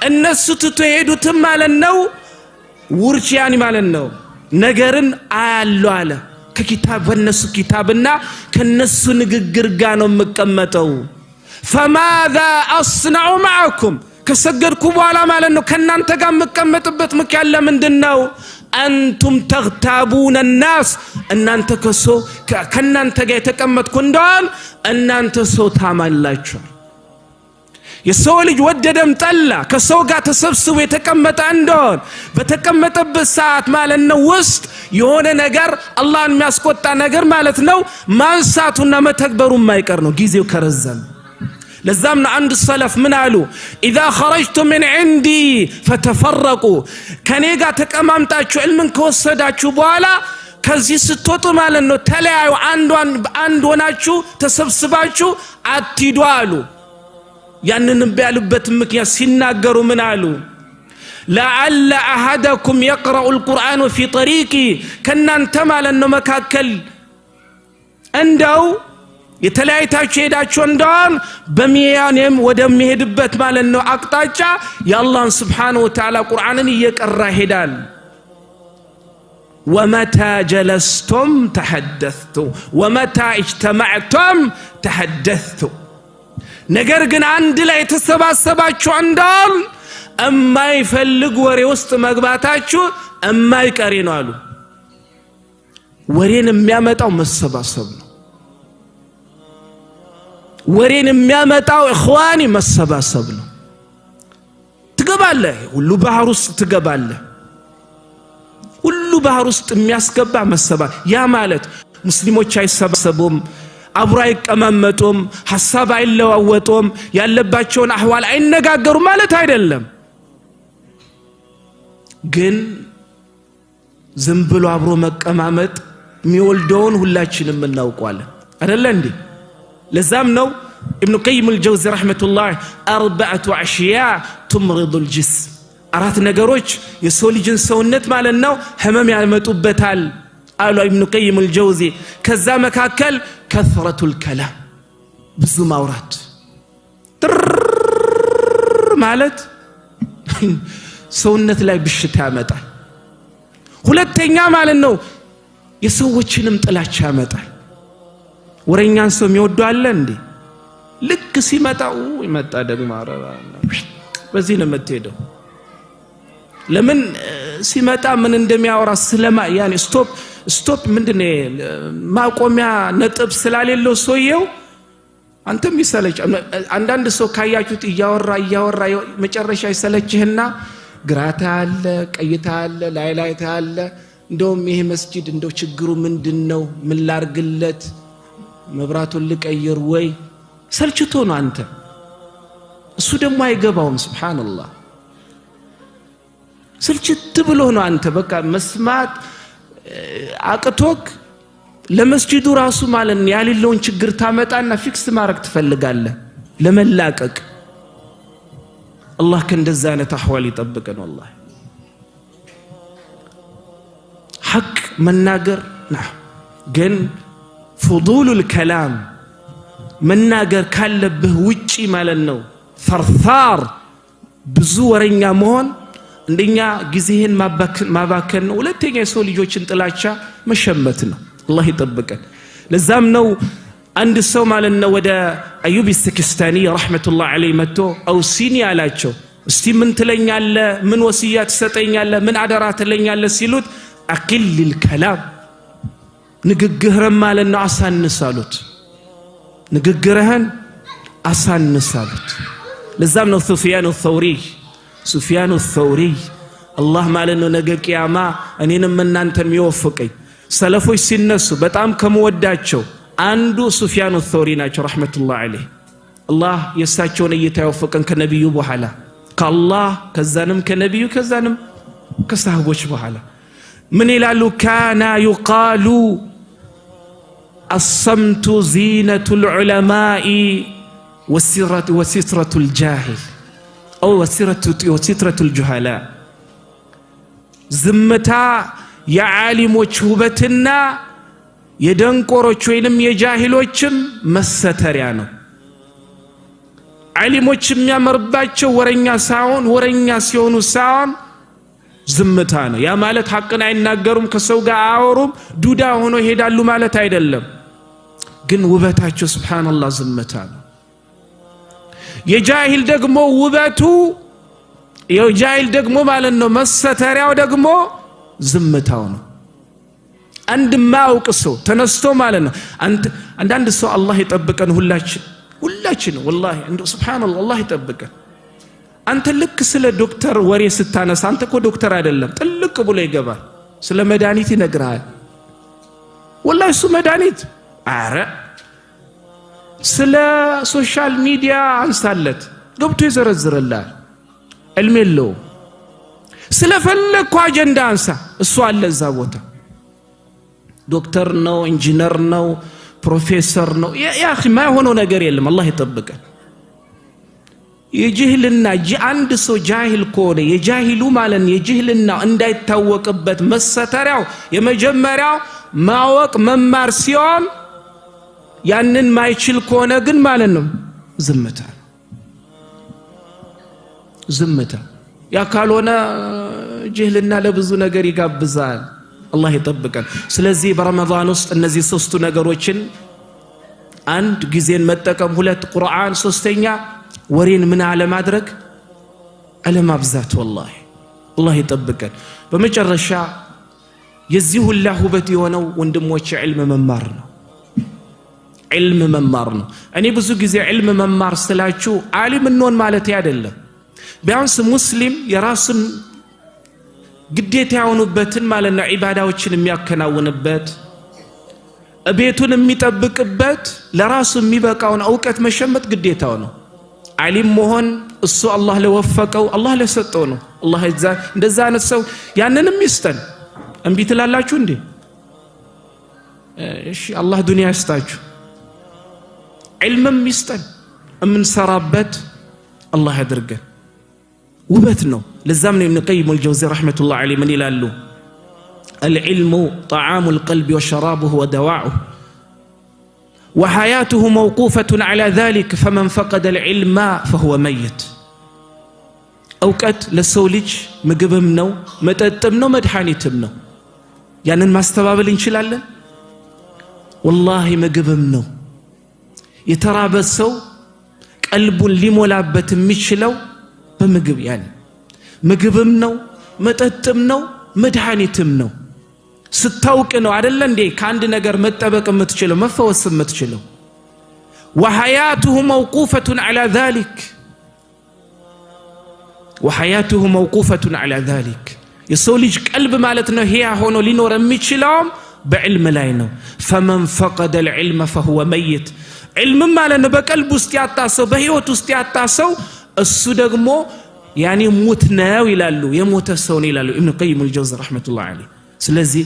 እነሱ ተተሄዱት ማለት ነው ውርጭ ያኒ ማለት ነው ነገርን አያለው አለ ከኪታብ በነሱ ኪታብና ከነሱ ንግግር ጋር ነው መቀመጠው فماذا اصنع معكم ከሰገድኩ በኋላ ማለት ነው ከናንተ ጋር መቀመጥበት ምክያለ ምንድነው አንቱም ተግታቡን الناس እናንተ ከናንተ ጋር የተቀመጥኩ እንደሆን እናንተ ሰው ታማላችሁ የሰው ልጅ ወደደም ጠላ ከሰው ጋር ተሰብስቦ የተቀመጠ እንደሆን በተቀመጠበት ሰዓት ማለት ነው ውስጥ የሆነ ነገር አላህን የሚያስቆጣ ነገር ማለት ነው ማንሳቱና መተግበሩ የማይቀር ነው ጊዜው ከረዘም لزمنا عند السلف من قالوا اذا خرجتم من عندي فتفرقوا كنيغا تقمامطاچو علمن كوسداچو بوالا كزي ستوጡ ማለት ነው ተለያዩ አንድ ሆናችሁ ተሰብስባችሁ አትሂዱ አሉ ያንንም ቢያሉበት ምክንያት ሲናገሩ ምን አሉ لعل احدكم يقرأ القرآن في طريقي ከናንተ ማለት ነው መካከል እንደው የተለያይታችሁ ሄዳችሁ እንደሆን በሚያንም ወደሚሄድበት ማለት ነው አቅጣጫ የአላህን Subhanahu Wa Ta'ala ቁርአንን እየቀራ ሄዳል ومتى جلستم تحدثتم ومتى اجتمعتم تحدثتم ነገር ግን አንድ ላይ ተሰባሰባችሁ እንደሆን እማይፈልግ ወሬ ውስጥ መግባታችሁ እማይቀሬ ነው አሉ። ወሬን የሚያመጣው መሰባሰብ ነው። ወሬን የሚያመጣው ኢኽዋኒ መሰባሰብ ነው። ትገባለህ ሁሉ ባህር ውስጥ ትገባለህ። ሁሉ ባህር ውስጥ የሚያስገባ መሰባ ያ ማለት ሙስሊሞች አይሰባሰቡም፣ አብሮ አይቀማመጡም፣ ሐሳብ አይለዋወጡም፣ ያለባቸውን አህዋል አይነጋገሩ ማለት አይደለም። ግን ዝም ብሎ አብሮ መቀማመጥ የሚወልደውን ሁላችንም እናውቀዋለን አይደለ እንዴ? ለዛም ነው ابن قيم الجوزي رحمة الله 4 أشياء تمرض الجسم አራት ነገሮች የሰው ልጅን ሰውነት ማለት ነው ህመም ያመጡበታል አሉ ابن قيم الجوزي። ከዛ መካከል كثرة الكلام ብዙ ማውራት ማለት ሰውነት ላይ በሽታ ያመጣል። ሁለተኛ ማለት ነው የሰዎችንም ጥላቻ ያመጣል። ወሬኛን ሰው የሚወደው አለ እንዴ? ልክ ሲመጣው ይመጣ ደግሞ አረባ በዚህ ነው የምትሄደው። ለምን ሲመጣ ምን እንደሚያወራ ስለማ ያኔ ስቶፕ ምንድነው ማቆሚያ ነጥብ ስላሌለው ሰውየው አንተም ይሰለች። አንዳንድ ሰው ካያችሁት እያወራ መጨረሻ ይሰለችህና ግራታ አለ ቀይታ አለ ላይታ አለ። እንደውም ይሄ መስጂድ እንደው ችግሩ ምንድነው? ምን ላርግለት? መብራቱን ልቀይር ወይ? ሰልችቶ ነው አንተ። እሱ ደግሞ አይገባውም። ሱብሃንአላህ ሰልችት ብሎ ነው አንተ በቃ መስማት አቅቶክ ለመስጂዱ ራሱ ማለት ነው ያለውን ችግር ታመጣና ፊክስ ማድረግ ትፈልጋለህ ለመላቀቅ። አላህ ከእንደዛ አይነት አህዋል ይጠብቀን። والله ሐቅ መናገር ግን فضول الكلام መናገር ካለብህ ውጪ ማለት ነው ፈርፋር ብዙ ወሬኛ መሆን እንደኛ ጊዜህን ማባከን ነው። ሁለተኛ የሰው ልጆችን ጥላቻ መሸመት ነው። አላህ ይጠብቀን። ለዛም ነው አንድ ሰው ማለት ነው ወደ አዩብ السكستاني ረህመቱላህ ዐለይሂ መጥቶ አውሲኒ አላቸው። እስቲ ምን ትለኛለህ? ምን ወሲያ ትሰጠኛለህ? ምን አደራ ትለኛለህ ሲሉት አቂል الكلام ንግግርህን ማለት ነው አሳንሳሉት። ንግግርህን አሳንሳሉት። ለዛም ነው ሱፊያን الثوري አላህ ማለት ነው ነገ ቂያማ እኔንም እናንተን የሚወፍቀኝ ሰለፎች ሲነሱ በጣም ከመወዳቸው አንዱ ሱፊያን الثوري ናቸው ረህመቱላህ ዐለይሂ። አላህ የሳቸውን እይታ ይወፍቀን ከነብዩ በኋላ ከአላህ ከዛንም ከነብዩ ከዛንም ከሰሃቦች በኋላ ምን ይላሉ? ካና يقال الصمت زينة العلماء وسترة الجاهل أو وسترة الجهلاء زمتا يعالموች ውበትና የደንቆሮች ወይንም የጃሂሎችም መሰተሪያ ነው። ዓሊሞች የሚያመርባቸው ወረኛ ሳይሆን ወረኛ ሲሆኑ ሳይሆን ዝምታ ነው። ያ ማለት ሐቅን አይናገሩም፣ ከሰው ጋር አወሩም፣ ዱዳ ሆኖ ይሄዳሉ ማለት አይደለም። ግን ውበታቸው ሱብሃንአላህ ዝምታ ነው። የጃሂል ደግሞ ውበቱ የጃሂል ደግሞ ማለት ነው መሰተሪያው ደግሞ ዝምታው ነው። አንድ ማውቅ ሰው ተነስቶ ማለት ነው አንዳንድ ሰው አላህ ይጠብቀን ሁላችን والله እንደው ሱብሃንአላህ አላህ ይጠብቀን። አንተ ልክ ስለ ዶክተር ወሬ ስታነሳ አንተ እኮ ዶክተር አይደለም ጥልቅ ብሎ ይገባል። ስለ መድኃኒት ይነግራል። والله እሱ መድኃኒት አረ ስለ ሶሻል ሚዲያ አንሳለት ገብቶ ይዘረዝርላል። ዕልም የለውም። ስለፈለኩ አጀንዳ አንሳ እሱ አለ እዛ ቦታ። ዶክተር ነው ኢንጂነር ነው ፕሮፌሰር ነው ያ اخ ማይሆነው ነገር የለም። አላህ ይጠብቀን። የጅህልና አንድ ሰው ጃሂል ከሆነ የጃሂሉ ማለት የጅህልና እንዳይታወቅበት መሰተሪያው የመጀመሪያው ማወቅ መማር ሲሆን ያንን ማይችል ከሆነ ግን ማለት ነው ዝምታ ያ ካልሆነ ጅህልና ለብዙ ነገር ይጋብዛል። አላህ ይጠብቀን። ስለዚህ በረመዳን ውስጥ እነዚህ ሶስቱ ነገሮችን አንድ ጊዜን መጠቀም፣ ሁለት ቁርአን፣ ሶስተኛ ወሬን ምን አለ ማድረግ አለማብዛት። والله الله يطبقن በመጨረሻ የዚህ ሁላ ሁበት የሆነው ወንድሞች ዒልም መማር ነው ዒልም መማር ነው እኔ ብዙ ጊዜ ዒልም መማር ስላችሁ ዓሊም እንሆን ማለት አይደለም ቢያንስ ሙስሊም የራሱን ግዴታ የሆኑበትን ማለት ነው ዒባዳዎችን የሚያከናውንበት ቤቱን የሚጠብቅበት ለራሱ የሚበቃውን ዕውቀት መሸመት ግዴታው ነው ዓሊም መሆን እሱ አላህ ለወፈቀው አላህ ለሰጠው ነው አላህ እንደዛ ነው ያንንም ይስጠን እንቢ ትላላችሁ እንዴ እሺ አላህ ዱንያ ይስጣችሁ ዒልምም ይስጠን እምንሰራበት አላህ ያድርገን ውበት ነው ለዛም ነው ኢብኑ ቀይም አልጀውዚ ረህመቱላህ ዐለይሂ ምን ይላሉ العلم طعام القلب وشرابه ودواعه وحياته موقوفة على ذلك فمن فقد العلم فهو ميت أوقات للسولج مقبم نو متأتم نو مدحانيتم نو يعني ما استبابل انشلالن والله مقبم نو يترابى السو قلب لمولابة مشلو بمقب يعني مقبم نو متأتم نو مدحانيتم نو ስታውቅ ነው አይደል እንዴ ካንድ ነገር መጠበቅ የምትችለው መፈወስ የምትችለው وحياته موقوفة على ذلك وحياته موقوفة على ذلك የሰው ልጅ ቀልብ ማለት ነው ሄያ ሆኖ ሊኖር የሚችለው በዕልም ላይ ነው فمن فقد العلم فهو ميت علم ማለት ነው በቀልብ ውስጥ ያጣሰው በህይወት ውስጥ ያጣሰው እሱ ደግሞ ያኒ ሙት ነው ይላሉ የሞተ ሰው ነው ይላሉ ኢብኑ ቀይም አልጀውዚ ረህመቱላህ ዐለይሂ ስለዚህ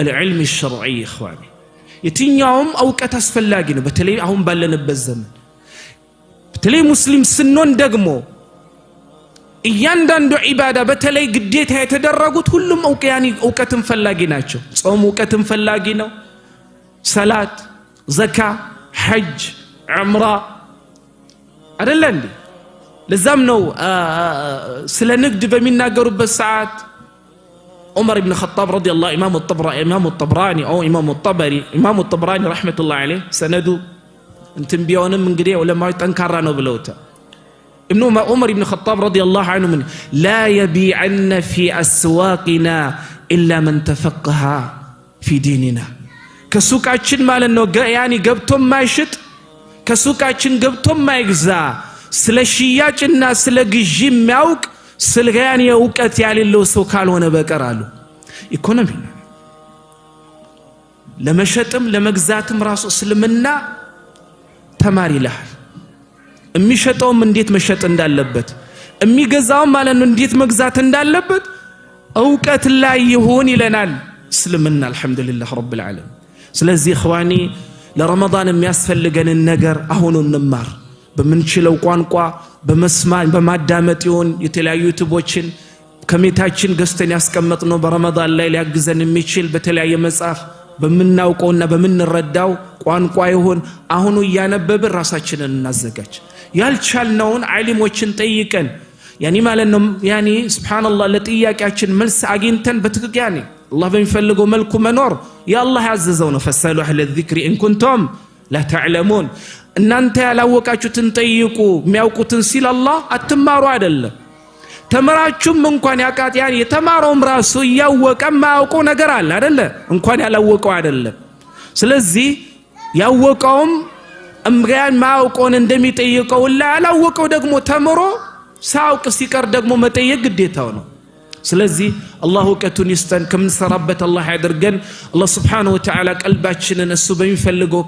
العلم الشرعي اخواني የትኛውም ዕውቀት አስፈላጊ ነው በተለይ አሁን ባለንበት ዘመን በተለይ ሙስሊም ስንሆን ደግሞ እያንዳንዱ ዒባዳ በተለይ ግዴታ የተደረጉት ሁሉም ዕውቀትን ፈላጊ ናቸው ጾም ዕውቀትን ፈላጊ ነው ሰላት ዘካ ሐጅ ዑምራ አይደል እንዴ ለዛም ነው ስለ ንግድ በሚናገሩበት ሰዓት عمر بن الخطاب رضي الله إمام الطبراني أو إمام الطبراني رحمة الله عليه سندو انتم بيونم من قديه ولما يتنكرانو بلوتا ابن عمر بن الخطاب رضي الله عنه من لا يبيعن في أسواقنا إلا من تفقه في ديننا كسوقاتشن مالنو يعني قبتم ما يشت كسوقاتشن قبتم ما يجزا سلا شياچنا سلا ግዢም ያውቅ ስልጋን የውቀት ያለው ሰው ካልሆነ በቀራሉ ኢኮኖሚ ለመሸጥም ለመግዛትም ራሱ እስልምና ተማሪ ይላል የሚሸጠውም እንዴት መሸጥ እንዳለበት የሚገዛውም ማለት ነው እንዴት መግዛት እንዳለበት ዕውቀት ላይ ይሁን ይለናል እስልምና አልহামዱሊላህ ረብል ዓለሚን ስለዚህ ኢኽዋኒ ለረመዳን የሚያስፈልገን ነገር አሁን እንማር በመንችለው ቋንቋ በመስማን በማዳመጥ ይሁን የተለያዩ ዩቲዩቦችን ከሜታችን ገዝተን ያስቀመጥነው በረመዳን ላይ ሊያግዘን የሚችል በተለያየ መጽሐፍ በመናውቀውና በመንረዳው ቋንቋ ይሁን አሁን ያነበብን ራሳችንን እናዘጋጅ ያልቻልነውን ዓሊሞችን ጠይቀን ያኒ ማለት ነው ያኒ ሱብሃንአላህ ለጥያቄያችን መልስ አግኝተን በትክክል ያኒ አላህ በሚፈልገው መልኩ መኖር ያላህ ያዘዘው ነው ፈሰሉ አህለ الذكر ان كنتم لا تعلمون እናንተ ያላወቃችሁትን ጠይቁ የሚያውቁትን ሲል አላህ አትማሩ አይደለም ተመራችሁም እንኳን ያቃጥያን የተማረውም ራሱ ያወቀ ማያውቀው ነገር አለ አይደለ እንኳን ያላወቀው አይደለም ስለዚህ ያወቀውም እምጋን ማያውቀውን እንደሚጠይቀው ያላወቀው ደግሞ ተምሮ ሳውቅ ሲቀር ደግሞ መጠየቅ ግዴታው ነው ስለዚህ አላህ ወቀቱን ይስጠን ከምንሰራበት አላህ ያድርገን አላህ Subhanahu Wa Ta'ala ቀልባችንን እሱ በሚፈልገው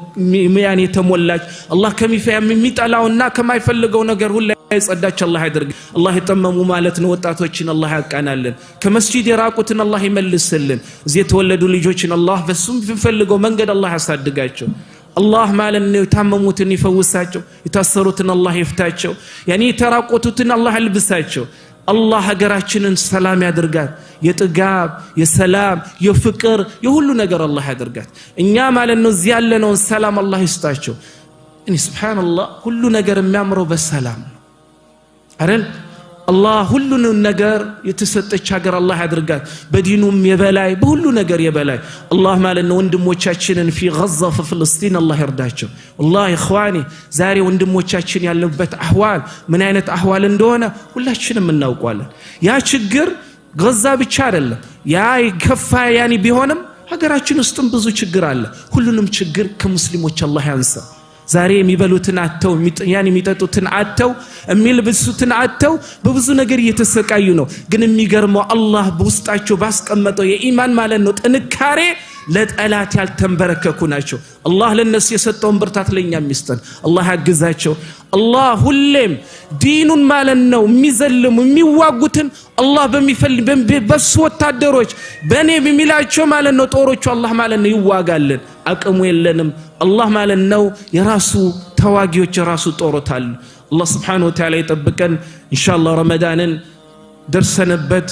ሚያን የተሞላች አላህ ከሚጠላውና ከማይፈልገው ነገር ሁሉ ያጸዳች አላህ ያድርገን አላህ ይተመሙ ማለት ነው ወጣቶችን አላህ ያቃናልን ከመስጂድ የራቁትን አላህ ይመልስልን እዚህ የተወለዱ ልጆችን አላህ በሱም በሚፈልገው መንገድ አላህ ያሳድጋቸው አላህ ማለት ነው የታመሙትን ይፈውሳቸው የታሰሩትን አላህ ይፍታቸው ያኒ የተራቆቱትን አላህ ይልብሳቸው الله ሀገራችንን ሰላም ያድርጋት የጥጋብ የሰላም የፍቅር የሁሉ ነገር አላህ ያድርጋት እኛ ማለት ነው እዚህ ያለነው ሰላም አላህ ይስጣቸው እኔ ሱብሃንአላህ ሁሉ ነገር የሚያምረው በሰላም አይደል الله ሁሉን ነገር የተሰጠች ሀገር አላህ ያድርጋት በዲኑም የበላይ በሁሉ ነገር የበላይ الله ማለት ነው ወንድሞቻችንን في غزة في فلسطين الله ይርዳቸው والله اخواني ዛሬ ወንድሞቻችን ያሉበት አህዋል ምን አይነት አህዋል እንደሆነ ሁላችንም እናውቃለን ያ ችግር ጋዛ ብቻ አይደለም ያ ይከፋ ያኒ ቢሆንም ሀገራችን ውስጥም ብዙ ችግር አለ ሁሉንም ችግር ከሙስሊሞች አላህ ያንሳ ዛሬ የሚበሉትን አጥተው ያኒ የሚጠጡትን አጥተው የሚልብሱትን አጥተው በብዙ ነገር እየተሰቃዩ ነው ግን የሚገርመው አላህ በውስጣቸው ባስቀመጠው የኢማን ማለት ነው ጥንካሬ ለጠላት ያልተንበረከኩ ናቸው አላህ ለነሱ የሰጠውን ብርታት ለኛ የሚስጠን አላህ ያግዛቸው አላህ ሁሌም ዲኑን ማለት ነው የሚዘልሙ የሚዋጉትን አላህ በሚፈልግ በሱ ወታደሮች በኔ በሚላቸው ማለት ነው ጦሮቹ አላህ ማለት ነው ይዋጋልን አቅሙ የለንም አላህ ማለት ነው የራሱ ተዋጊዎች የራሱ ጦሮታል አላህ Subhanahu Wa Ta'ala ይጠብቀን ኢንሻአላህ ረመዳንን ደርሰንበት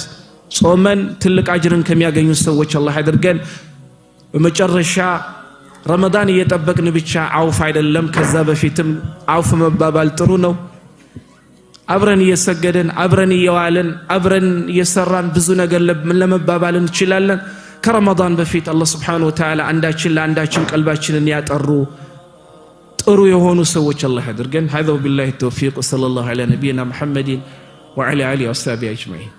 ጾመን ትልቅ አጅርን ከሚያገኙ ሰዎች አላህ ያድርገን በመጨረሻ ረመዳን እየጠበቅን ብቻ አውፍ አይደለም ከዛ በፊትም አውፍ መባባል ጥሩ ነው አብረን እየሰገደን አብረን እየዋለን አብረን እየሰራን ብዙ ነገር ለመባባል እንችላለን ከረመዳን በፊት አላህ Subhanahu Wa Ta'ala አንዳችን ለአንዳችን ቀልባችንን ያጠሩ ጥሩ የሆኑ ሰዎች አላህ ያድርገን هذا بالله التوفيق وصلى الله على نبينا محمد وعلى اله وصحبه اجمعين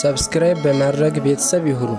ሰብስክራይብ በማድረግ ቤተሰብ ይሁኑ